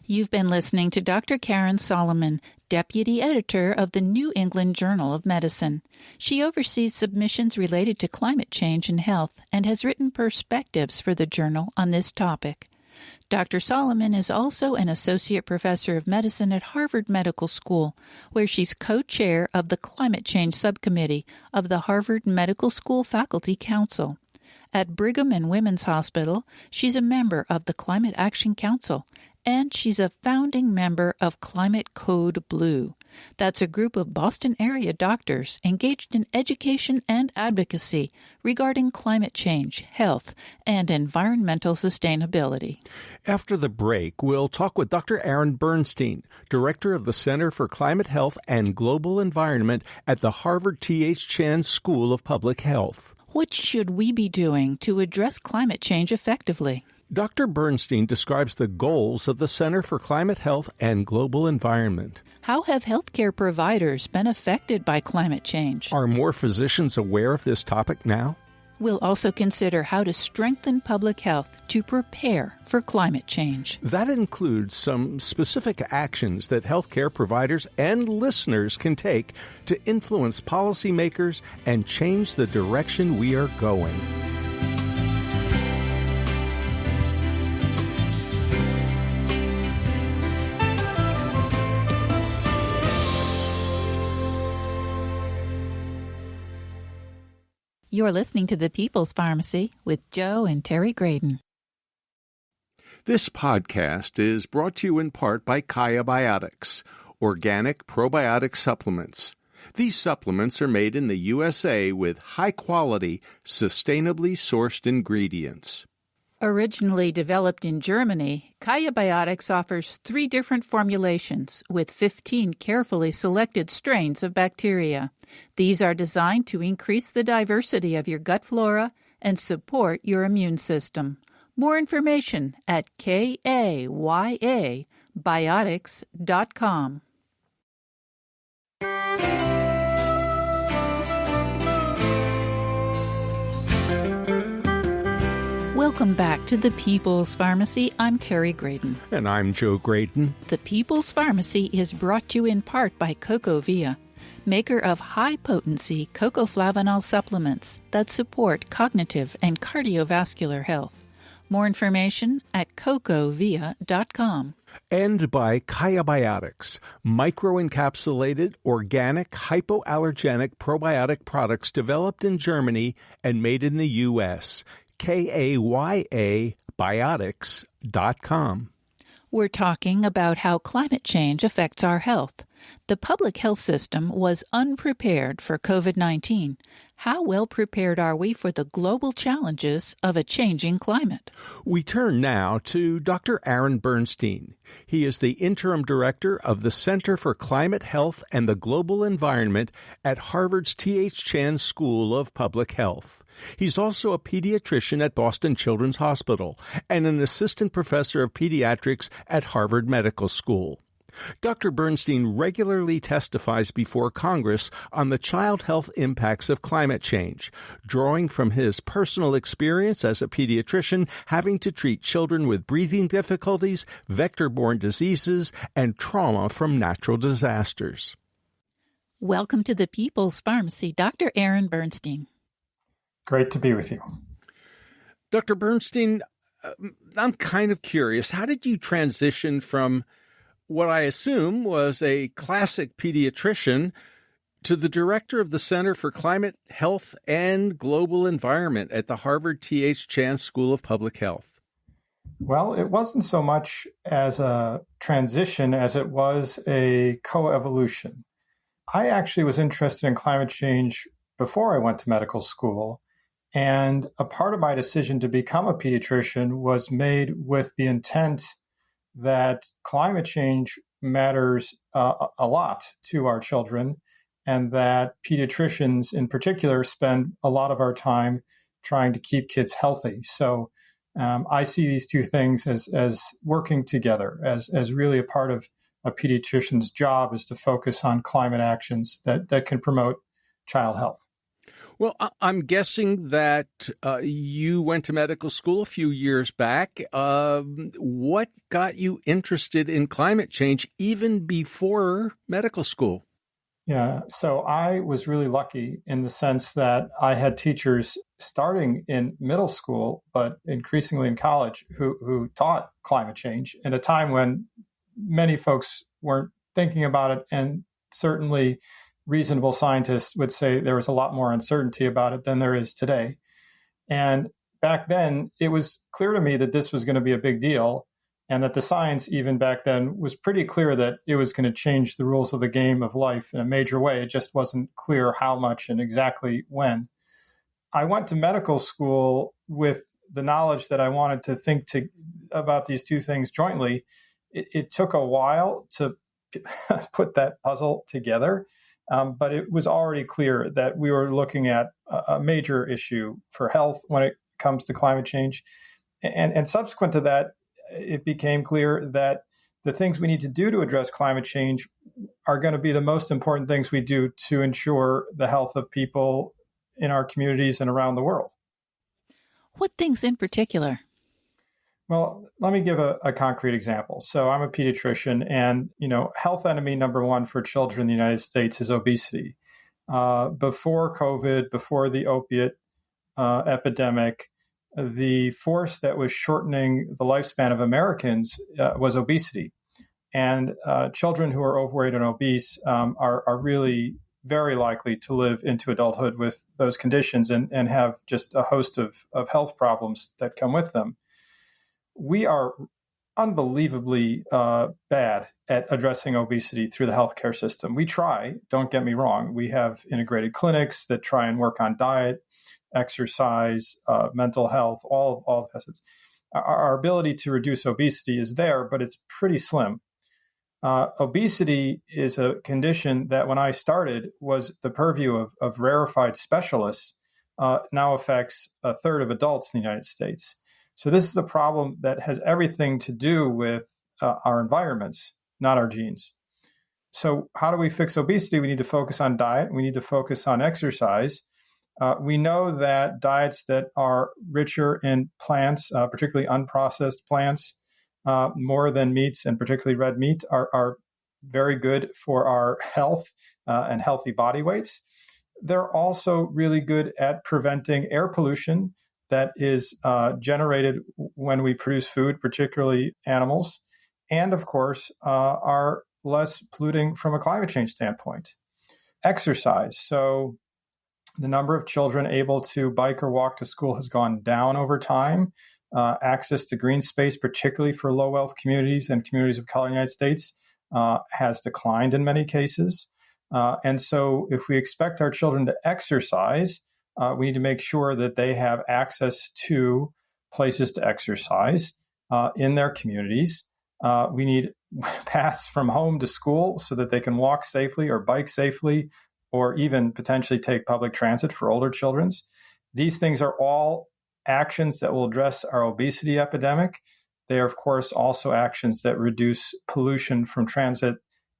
You've been listening to Dr. Karen Solomon, Deputy Editor of the New England Journal of Medicine. She oversees submissions related to climate change and health and has written perspectives for the journal on this topic. Dr. Solomon is also an associate professor of medicine at Harvard Medical School, where she's co-chair of the Climate Change Subcommittee of the Harvard Medical School Faculty Council. At Brigham and Women's Hospital, she's a member of the Climate Action Council, and she's a founding member of Climate Code Blue. That's a group of Boston area doctors engaged in education and advocacy regarding climate change, health, and environmental sustainability. After the break, we'll talk with Dr. Aaron Bernstein, Director of the Center for Climate Health and Global Environment at the Harvard T.H. Chan School of Public Health. What should we be doing to address climate change effectively? Dr. Bernstein describes the goals of the Center for Climate Health and Global Environment. How have healthcare providers been affected by climate change? Are more physicians aware of this topic now? We'll also consider how to strengthen public health to prepare for climate change. That includes some specific actions that healthcare providers and listeners can take to influence policymakers and change the direction we are going. You're listening to The People's Pharmacy with Joe and Terry Graydon. This podcast is brought to you in part by Kaya Biotics, organic probiotic supplements. These supplements are made in the USA with high-quality, sustainably sourced ingredients. Originally developed in Germany, Kaya Biotics offers 3 different formulations with 15 carefully selected strains of bacteria. These are designed to increase the diversity of your gut flora and support your immune system. More information at kayabiotics.com. Welcome back to The People's Pharmacy. I'm Terry Graydon. And I'm Joe Graydon. The People's Pharmacy is brought to you in part by CocoVia, maker of high-potency cocoflavanol supplements that support cognitive and cardiovascular health. More information at cocovia.com. And by Kaya Biotics, microencapsulated, organic, hypoallergenic probiotic products developed in Germany and made in the U.S. KAYA Biotics.com. We're talking about how climate change affects our health. The public health system was unprepared for COVID-19. How well prepared are we for the global challenges of a changing climate? We turn now to Dr. Aaron Bernstein. He is the interim director of the Center for Climate Health and the Global Environment at Harvard's T.H. Chan School of Public Health. He's also a pediatrician at Boston Children's Hospital and an assistant professor of pediatrics at Harvard Medical School. Dr. Bernstein regularly testifies before Congress on the child health impacts of climate change, drawing from his personal experience as a pediatrician having to treat children with breathing difficulties, vector-borne diseases, and trauma from natural disasters. Welcome to the People's Pharmacy, Dr. Aaron Bernstein. Great to be with you. Dr. Bernstein, I'm kind of curious. How did you transition from what I assume was a classic pediatrician to the director of the Center for Climate Health and Global Environment at the Harvard T.H. Chan School of Public Health? Well, it wasn't so much as a transition as it was a coevolution. I actually was interested in climate change before I went to medical school. And a part of my decision to become a pediatrician was made with the intent that climate change matters a lot to our children, and that pediatricians in particular spend a lot of our time trying to keep kids healthy. So I see these two things as working together, as really a part of a pediatrician's job is to focus on climate actions that can promote child health. Well, I'm guessing that you went to medical school a few years back. What got you interested in climate change even before medical school? Yeah, so I was really lucky in the sense that I had teachers starting in middle school, but increasingly in college, who taught climate change at a time when many folks weren't thinking about it, and certainly reasonable scientists would say there was a lot more uncertainty about it than there is today. And back then, it was clear to me that this was going to be a big deal, and that the science, even back then, was pretty clear that it was going to change the rules of the game of life in a major way. It just wasn't clear how much and exactly when. I went to medical school with the knowledge that I wanted to think about these two things jointly. It took a while to put that puzzle together. But it was already clear that we were looking at a major issue for health when it comes to climate change. And subsequent to that, it became clear that the things we need to do to address climate change are going to be the most important things we do to ensure the health of people in our communities and around the world. What things in particular? Well, let me give a concrete example. So I'm a pediatrician, and health enemy number one for children in the United States is obesity. Before COVID, before the opiate epidemic, the force that was shortening the lifespan of Americans was obesity. And children who are overweight and obese are really very likely to live into adulthood with those conditions and have just a host of health problems that come with them. We are unbelievably bad at addressing obesity through the healthcare system. We try, don't get me wrong. We have integrated clinics that try and work on diet, exercise, mental health, all the facets. Our ability to reduce obesity is there, but it's pretty slim. Obesity is a condition that when I started was the purview of rarefied specialists, now affects a third of adults in the United States. So this is a problem that has everything to do with our environments, not our genes. So how do we fix obesity? We need to focus on diet. We need to focus on exercise. We know that diets that are richer in plants, particularly unprocessed plants, more than meats, and particularly red meat, are very good for our health and healthy body weights. They're also really good at preventing air pollution that is generated when we produce food, particularly animals, and of course are less polluting from a climate change standpoint. Exercise. So the number of children able to bike or walk to school has gone down over time. Access to green space, particularly for low wealth communities and communities of color in the United States, has declined in many cases. And so if we expect our children to exercise, we need to make sure that they have access to places to exercise in their communities. We need paths from home to school so that they can walk safely or bike safely, or even potentially take public transit for older children. These things are all actions that will address our obesity epidemic. They are, of course, also actions that reduce pollution from transit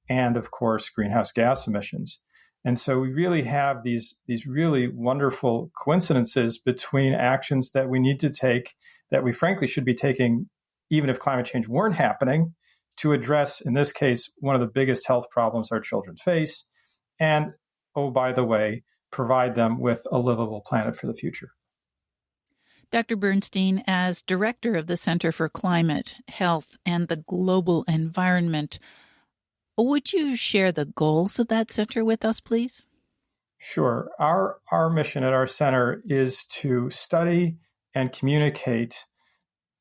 and, of course, greenhouse gas emissions. And so we really have these really wonderful coincidences between actions that we need to take, that we frankly should be taking even if climate change weren't happening, to address, in this case, one of the biggest health problems our children face. And, oh, by the way, provide them with a livable planet for the future. Dr. Bernstein, as director of the Center for Climate, Health, and the Global Environment, would you share the goals of that center with us, please? Sure. Our mission at our center is to study and communicate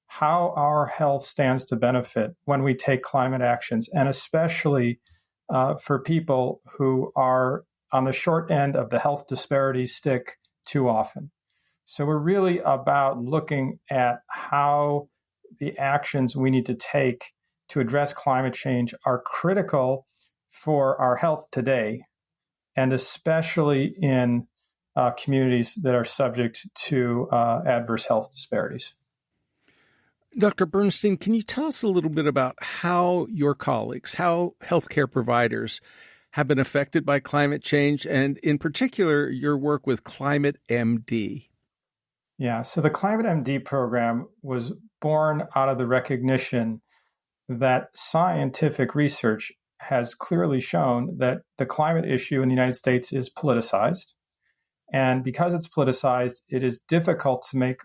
how our health stands to benefit when we take climate actions, and especially for people who are on the short end of the health disparity stick too often. So we're really about looking at how the actions we need to take to address climate change are critical for our health today, and especially in communities that are subject to adverse health disparities. Dr. Bernstein, can you tell us a little bit about how your colleagues, how healthcare providers have been affected by climate change, and in particular, your work with Climate MD? Yeah, so the Climate MD program was born out of the recognition that scientific research has clearly shown that the climate issue in the United States is politicized. And because it's politicized, it is difficult to make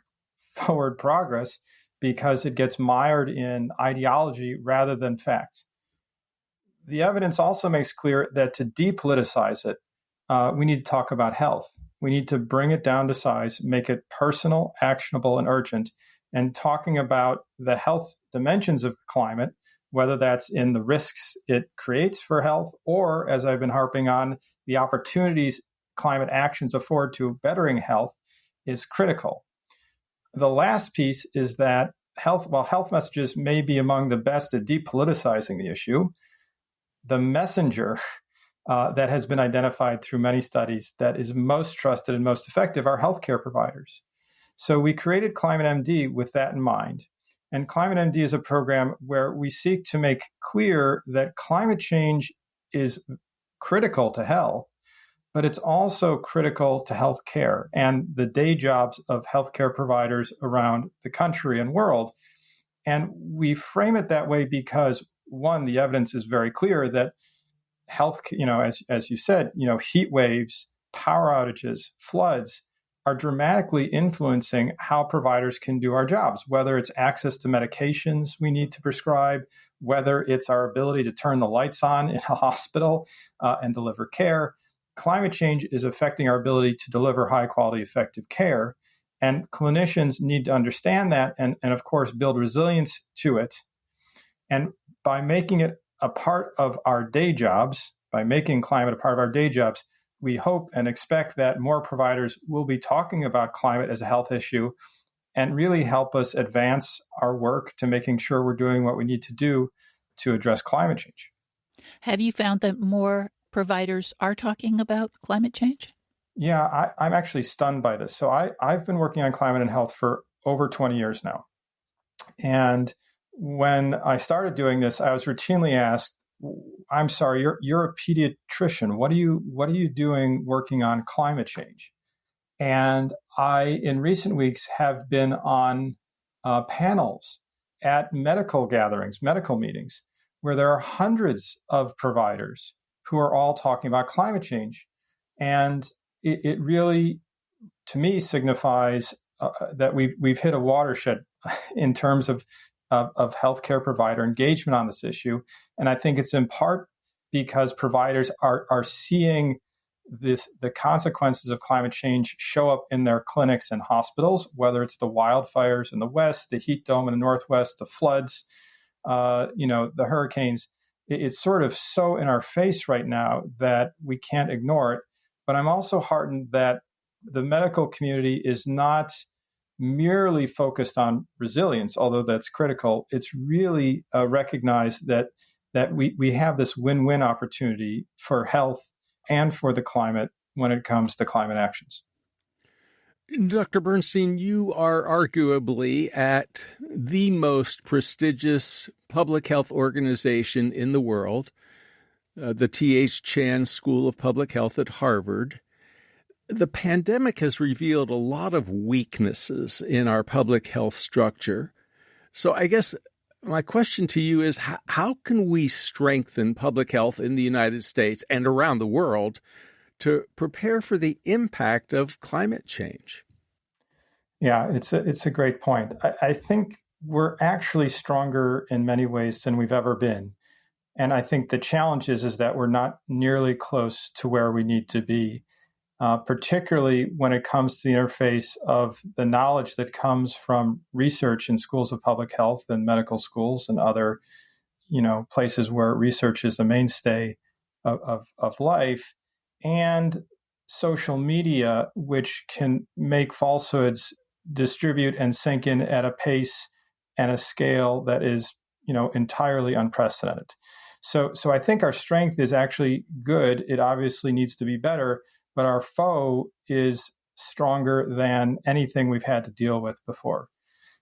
forward progress because it gets mired in ideology rather than fact. The evidence also makes clear that to depoliticize it, we need to talk about health. We need to bring it down to size, make it personal, actionable, and urgent. And talking about the health dimensions of climate, whether that's in the risks it creates for health, or, as I've been harping on, the opportunities climate actions afford to bettering health, is critical. The last piece is that while health messages may be among the best at depoliticizing the issue, the messenger that has been identified through many studies that is most trusted and most effective are healthcare providers. So we created Climate MD with that in mind. And Climate MD is a program where we seek to make clear that climate change is critical to health, but it's also critical to healthcare and the day jobs of healthcare providers around the country and world. And we frame it that way because, one, the evidence is very clear that health, as you said, heat waves, power outages, floods are dramatically influencing how providers can do our jobs, whether it's access to medications we need to prescribe, whether it's our ability to turn the lights on in a hospital and deliver care. Climate change is affecting our ability to deliver high quality, effective care. And clinicians need to understand that and of course, build resilience to it. And by making it a part of our day jobs, by making climate a part of our day jobs, we hope and expect that more providers will be talking about climate as a health issue and really help us advance our work to making sure we're doing what we need to do to address climate change. Have you found that more providers are talking about climate change? Yeah, I'm actually stunned by this. So I've been working on climate and health for over 20 years now. And when I started doing this, I was routinely asked, I'm sorry, you're a pediatrician. What are you doing working on climate change? And I, in recent weeks, have been on panels at medical gatherings, medical meetings, where there are hundreds of providers who are all talking about climate change. And it really, to me, signifies that we've hit a watershed in terms of healthcare provider engagement on this issue. And I think it's in part because providers are seeing the consequences of climate change show up in their clinics and hospitals, whether it's the wildfires in the West, the heat dome in the Northwest, the floods, the hurricanes. It's sort of so in our face right now that we can't ignore it. But I'm also heartened that the medical community is not merely focused on resilience, although that's critical. It's really recognized that we have this win-win opportunity for health and for the climate when it comes to climate actions. Dr. Bernstein, you are arguably at the most prestigious public health organization in the world, the T.H. Chan School of Public Health at Harvard. The pandemic has revealed a lot of weaknesses in our public health structure. So I guess my question to you is, how can we strengthen public health in the United States and around the world to prepare for the impact of climate change? Yeah, it's a great point. I think we're actually stronger in many ways than we've ever been. And I think the challenge is that we're not nearly close to where we need to be, particularly when it comes to the interface of the knowledge that comes from research in schools of public health and medical schools and other, places where research is the mainstay of life, and social media, which can make falsehoods distribute and sink in at a pace and a scale that is, entirely unprecedented. So I think our strength is actually good. It obviously needs to be better, but our foe is stronger than anything we've had to deal with before.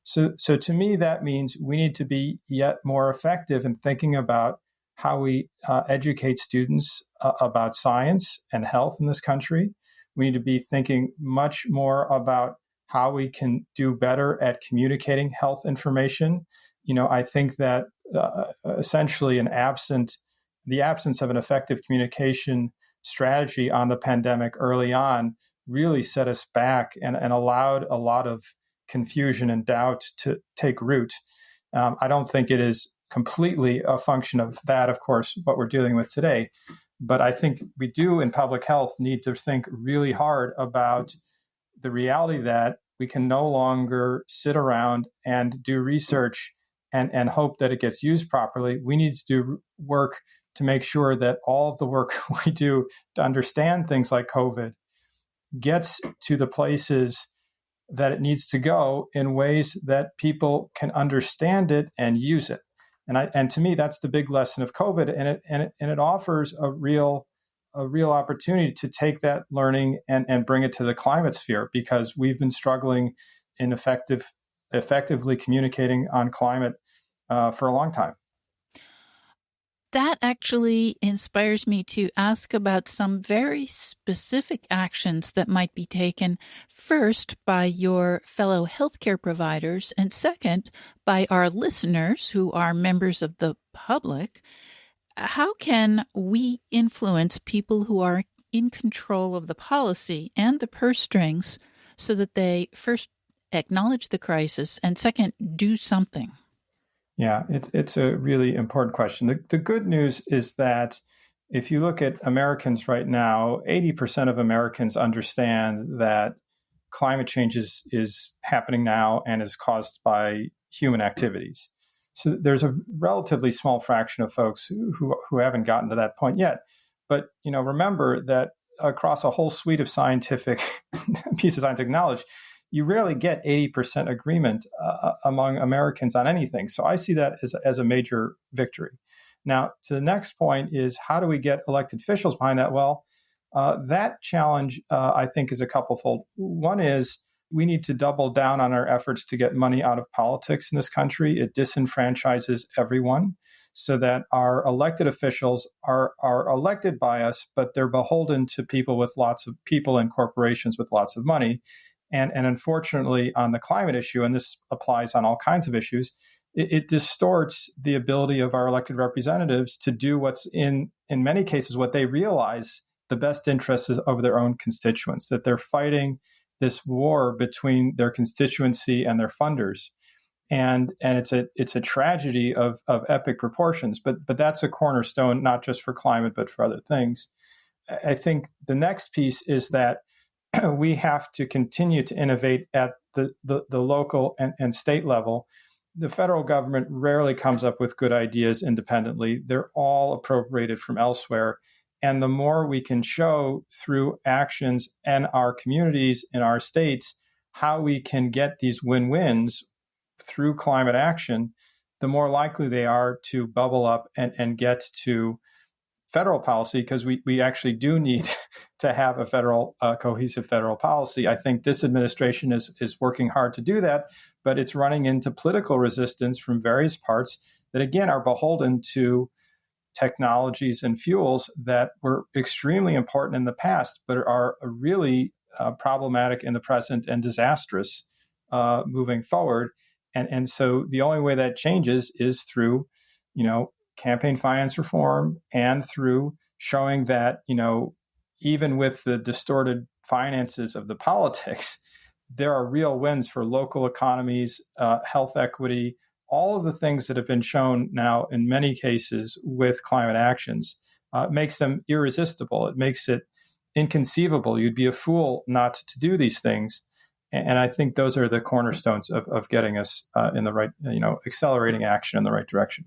So to me, that means we need to be yet more effective in thinking about how we educate students about science and health in this country. We need to be thinking much more about how we can do better at communicating health information. I think that essentially the absence of an effective communication strategy on the pandemic early on really set us back and allowed a lot of confusion and doubt to take root. I don't think it is completely a function of that, of course, what we're dealing with today. But I think we do in public health need to think really hard about the reality that we can no longer sit around and do research and hope that it gets used properly. We need to do work to make sure that all of the work we do to understand things like COVID gets to the places that it needs to go in ways that people can understand it and use it. And to me, that's the big lesson of COVID, and it offers a real opportunity to take that learning and bring it to the climate sphere, because we've been struggling in effectively communicating on climate for a long time. That actually inspires me to ask about some very specific actions that might be taken, first by your fellow healthcare providers, and second by our listeners who are members of the public. How can we influence people who are in control of the policy and the purse strings so that they first acknowledge the crisis and second, do something? Yeah, it's a really important question. The good news is that if you look at Americans right now, 80% of Americans understand that climate change is happening now and is caused by human activities. So there's a relatively small fraction of folks who haven't gotten to that point yet. But remember that across a whole suite of scientific pieces of scientific knowledge, you rarely get 80% agreement among Americans on anything. So I see that as a major victory. Now, to the next point is, how do we get elected officials behind that? Well, that challenge, I think, is a couplefold. One is we need to double down on our efforts to get money out of politics in this country. It disenfranchises everyone, so that our elected officials are elected by us, but they're beholden to people and corporations with lots of money. And unfortunately, on the climate issue, and this applies on all kinds of issues, it distorts the ability of our elected representatives to do what's in many cases what they realize the best interests of their own constituents, that they're fighting this war between their constituency and their funders. And it's a tragedy of epic proportions, but that's a cornerstone, not just for climate, but for other things. I think the next piece is that we have to continue to innovate at the local and state level. The federal government rarely comes up with good ideas independently. They're all appropriated from elsewhere. And the more we can show through actions in our communities, in our states, how we can get these win-wins through climate action, the more likely they are to bubble up and get to federal policy, because we actually do need to have a federal cohesive federal policy. I think this administration is working hard to do that, but it's running into political resistance from various parts that, again, are beholden to technologies and fuels that were extremely important in the past, but are really problematic in the present and disastrous moving forward. And so the only way that changes is through, campaign finance reform and through showing that, even with the distorted finances of the politics, there are real wins for local economies, health equity, all of the things that have been shown now in many cases with climate actions. Makes them irresistible. It makes it inconceivable. You'd be a fool not to do these things. And I think those are the cornerstones of getting us in the right, accelerating action in the right direction.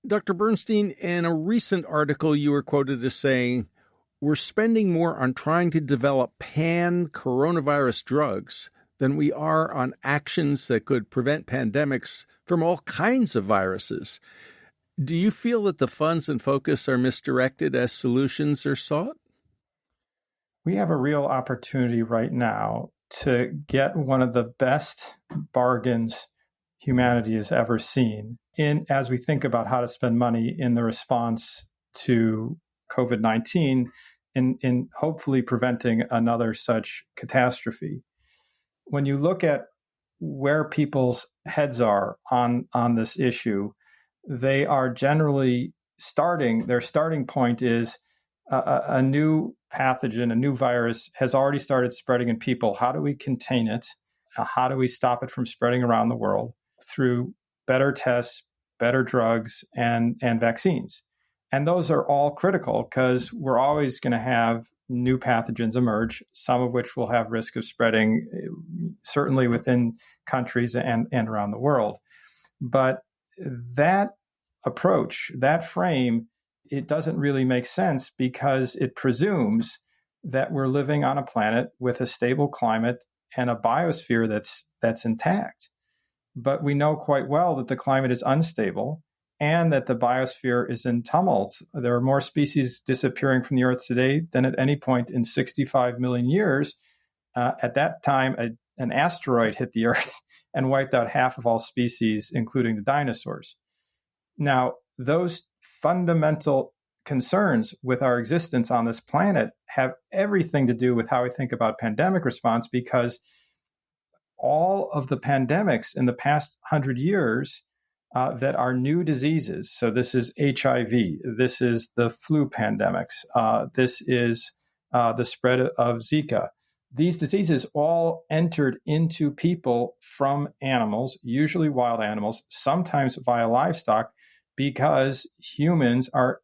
Dr. Bernstein, in a recent article, you were quoted as saying, "We're spending more on trying to develop pan-coronavirus drugs than we are on actions that could prevent pandemics from all kinds of viruses." Do you feel that the funds and focus are misdirected as solutions are sought? We have a real opportunity right now to get one of the best bargains humanity has ever seen as we think about how to spend money in the response to COVID-19 in hopefully preventing another such catastrophe. When you look at where people's heads are on this issue, they are generally their starting point is a new pathogen, a new virus has already started spreading in people. How do we contain it? How do we stop it from spreading around the world? Through better tests, better drugs, and vaccines. And those are all critical because we're always going to have new pathogens emerge, some of which will have risk of spreading, certainly within countries and around the world. But that approach, that frame, it doesn't really make sense because it presumes that we're living on a planet with a stable climate and a biosphere that's intact. But we know quite well that the climate is unstable and that the biosphere is in tumult. There are more species disappearing from the Earth today than at any point in 65 million years. At that time, an asteroid hit the Earth and wiped out half of all species, including the dinosaurs. Now, those fundamental concerns with our existence on this planet have everything to do with how we think about pandemic response, because all of the pandemics in the past 100 years that are new diseases, so this is HIV, this is the flu pandemics, this is the spread of Zika. These diseases all entered into people from animals, usually wild animals, sometimes via livestock, because humans are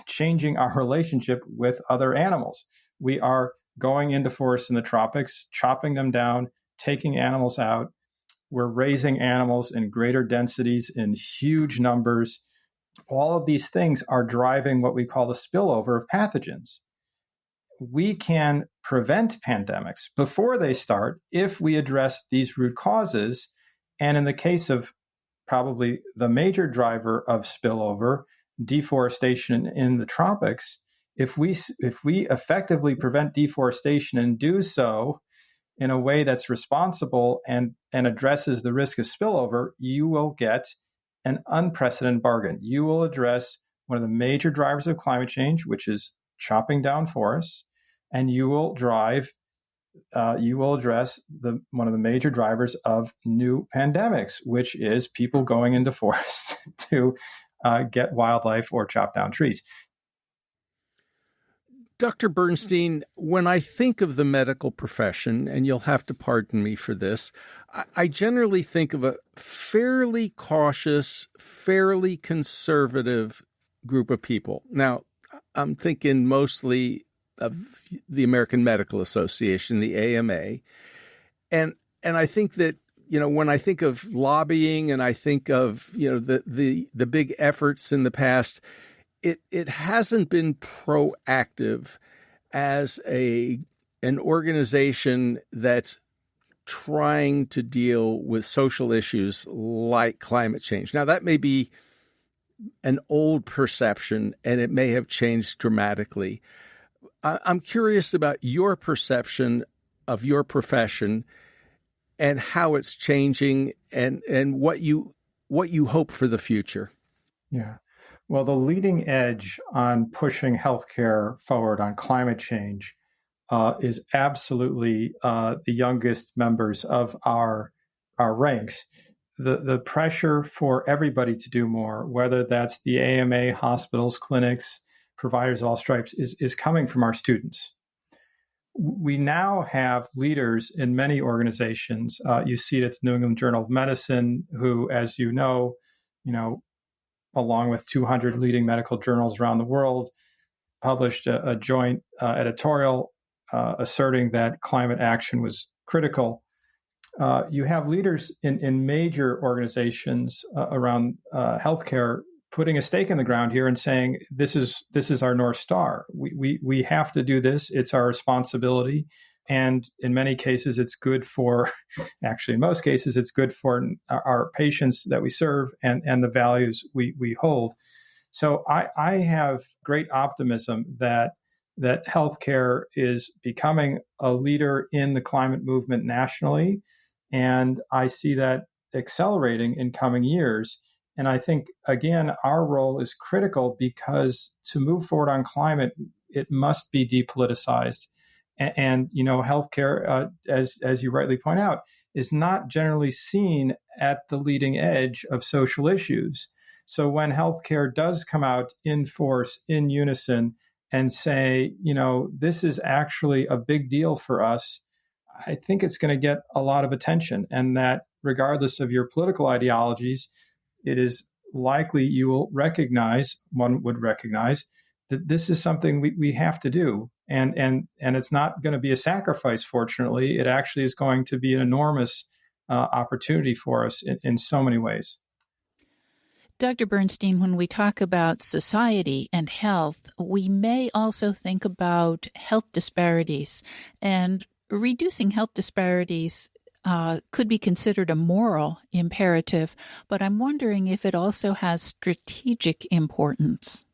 changing our relationship with other animals. We are going into forests in the tropics, chopping them down, taking animals out. We're raising animals in greater densities, in huge numbers. All of these things are driving what we call the spillover of pathogens. We can prevent pandemics before they start if we address these root causes. And in the case of probably the major driver of spillover, deforestation in the tropics, if we effectively prevent deforestation and do so in a way that's responsible and addresses the risk of spillover, you will get an unprecedented bargain. You will address one of the major drivers of climate change, which is chopping down forests, and you will address one of the major drivers of new pandemics, which is people going into forests to get wildlife or chop down trees. Dr. Bernstein, when I think of the medical profession, and you'll have to pardon me for this, I generally think of a fairly cautious, fairly conservative group of people. Now, I'm thinking mostly of the American Medical Association, the AMA. And I think that, when I think of lobbying and I think of, the big efforts in the past, it hasn't been proactive as an organization that's trying to deal with social issues like climate change. Now, that may be an old perception, and it may have changed dramatically. I'm curious about your perception of your profession and how it's changing and what you hope for the future. Yeah. Well, the leading edge on pushing healthcare forward on climate change is absolutely the youngest members of our ranks. The pressure for everybody to do more, whether that's the AMA, hospitals, clinics, providers of all stripes, is coming from our students. We now have leaders in many organizations. You see it at the New England Journal of Medicine, who, as you know, along with 200 leading medical journals around the world, published a joint editorial asserting that climate action was critical. You have leaders in major organizations around healthcare putting a stake in the ground here and saying, this is our North Star. We have to do this. It's our responsibility. And in many cases, it's good for, actually, in most cases, it's good for our patients that we serve and the values we hold. So I have great optimism that healthcare is becoming a leader in the climate movement nationally. And I see that accelerating in coming years. And I think, again, our role is critical because to move forward on climate, it must be depoliticized. And healthcare, as you rightly point out, is not generally seen at the leading edge of social issues. So when healthcare does come out in force, in unison, and say, this is actually a big deal for us, I think it's going to get a lot of attention. And that regardless of your political ideologies, it is likely one would recognize that this is something we have to do. And it's not going to be a sacrifice, fortunately. It actually is going to be an enormous opportunity for us in so many ways. Dr. Bernstein, when we talk about society and health, we may also think about health disparities. And reducing health disparities could be considered a moral imperative, but I'm wondering if it also has strategic importance.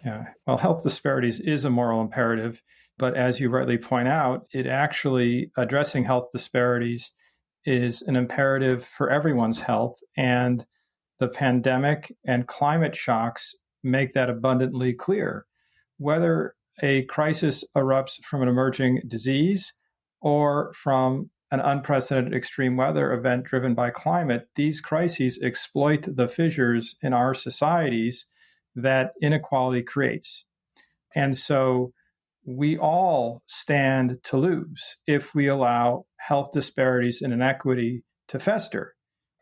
Yeah, well, health disparities is a moral imperative, but as you rightly point out, it actually addressing health disparities is an imperative for everyone's health, and the pandemic and climate shocks make that abundantly clear. Whether a crisis erupts from an emerging disease or from an unprecedented extreme weather event driven by climate, these crises exploit the fissures in our societies that inequality creates. And so we all stand to lose if we allow health disparities and inequity to fester.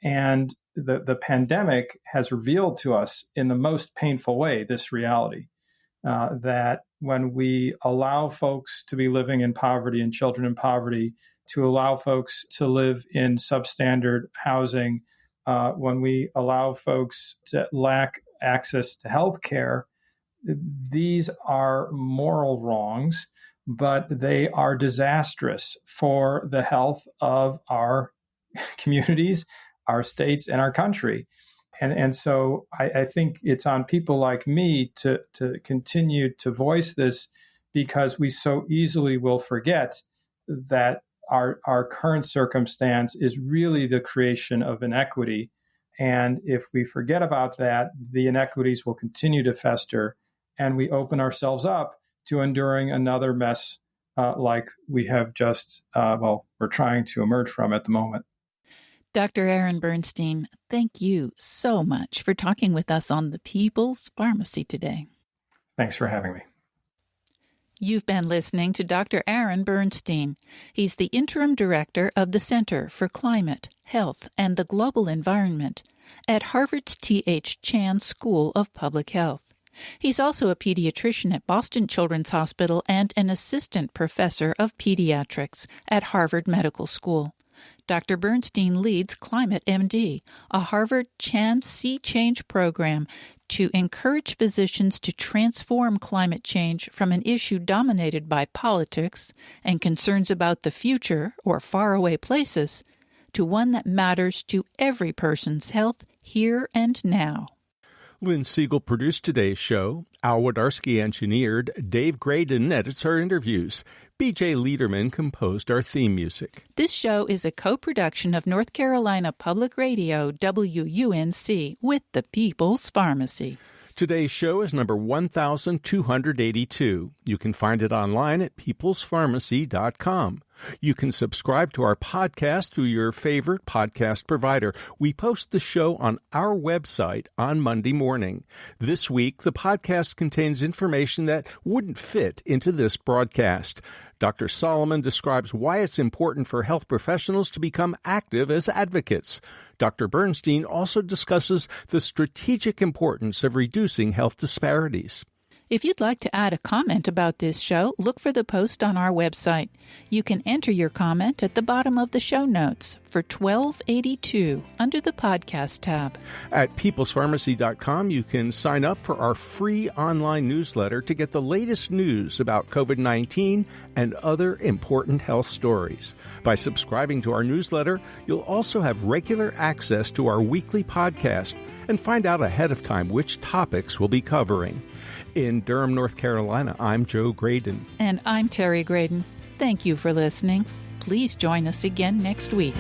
And the pandemic has revealed to us in the most painful way this reality, that when we allow folks to be living in poverty and children in poverty, to allow folks to live in substandard housing, when we allow folks to lack access to health care, these are moral wrongs, but they are disastrous for the health of our communities, our states, and our country. And so I think it's on people like me to continue to voice this, because we so easily will forget that our current circumstance is really the creation of inequity. And if we forget about that, the inequities will continue to fester, and we open ourselves up to enduring another mess like we have just, we're trying to emerge from at the moment. Dr. Aaron Bernstein, thank you so much for talking with us on the People's Pharmacy today. Thanks for having me. You've been listening to Dr. Aaron Bernstein. He's the interim director of the Center for Climate, Health, and the Global Environment at Harvard's T.H. Chan School of Public Health. He's also a pediatrician at Boston Children's Hospital and an assistant professor of pediatrics at Harvard Medical School. Dr. Bernstein leads Climate MD, a Harvard Chan Sea Change program to encourage physicians to transform climate change from an issue dominated by politics and concerns about the future or faraway places to one that matters to every person's health here and now. Lynn Siegel produced today's show. Al Wodarski engineered. Dave Graydon edits our interviews. B.J. Liederman composed our theme music. This show is a co-production of North Carolina Public Radio, WUNC, with the People's Pharmacy. Today's show is number 1282. You can find it online at peoplespharmacy.com. You can subscribe to our podcast through your favorite podcast provider. We post the show on our website on Monday morning. This week, the podcast contains information that wouldn't fit into this broadcast. Dr. Solomon describes why it's important for health professionals to become active as advocates. Dr. Bernstein also discusses the strategic importance of reducing health disparities. If you'd like to add a comment about this show, look for the post on our website. You can enter your comment at the bottom of the show notes for 1282 under the podcast tab. At peoplespharmacy.com, you can sign up for our free online newsletter to get the latest news about COVID-19 and other important health stories. By subscribing to our newsletter, you'll also have regular access to our weekly podcast and find out ahead of time which topics we'll be covering. In Durham, North Carolina, I'm Joe Graydon. And I'm Terry Graydon. Thank you for listening. Please join us again next week.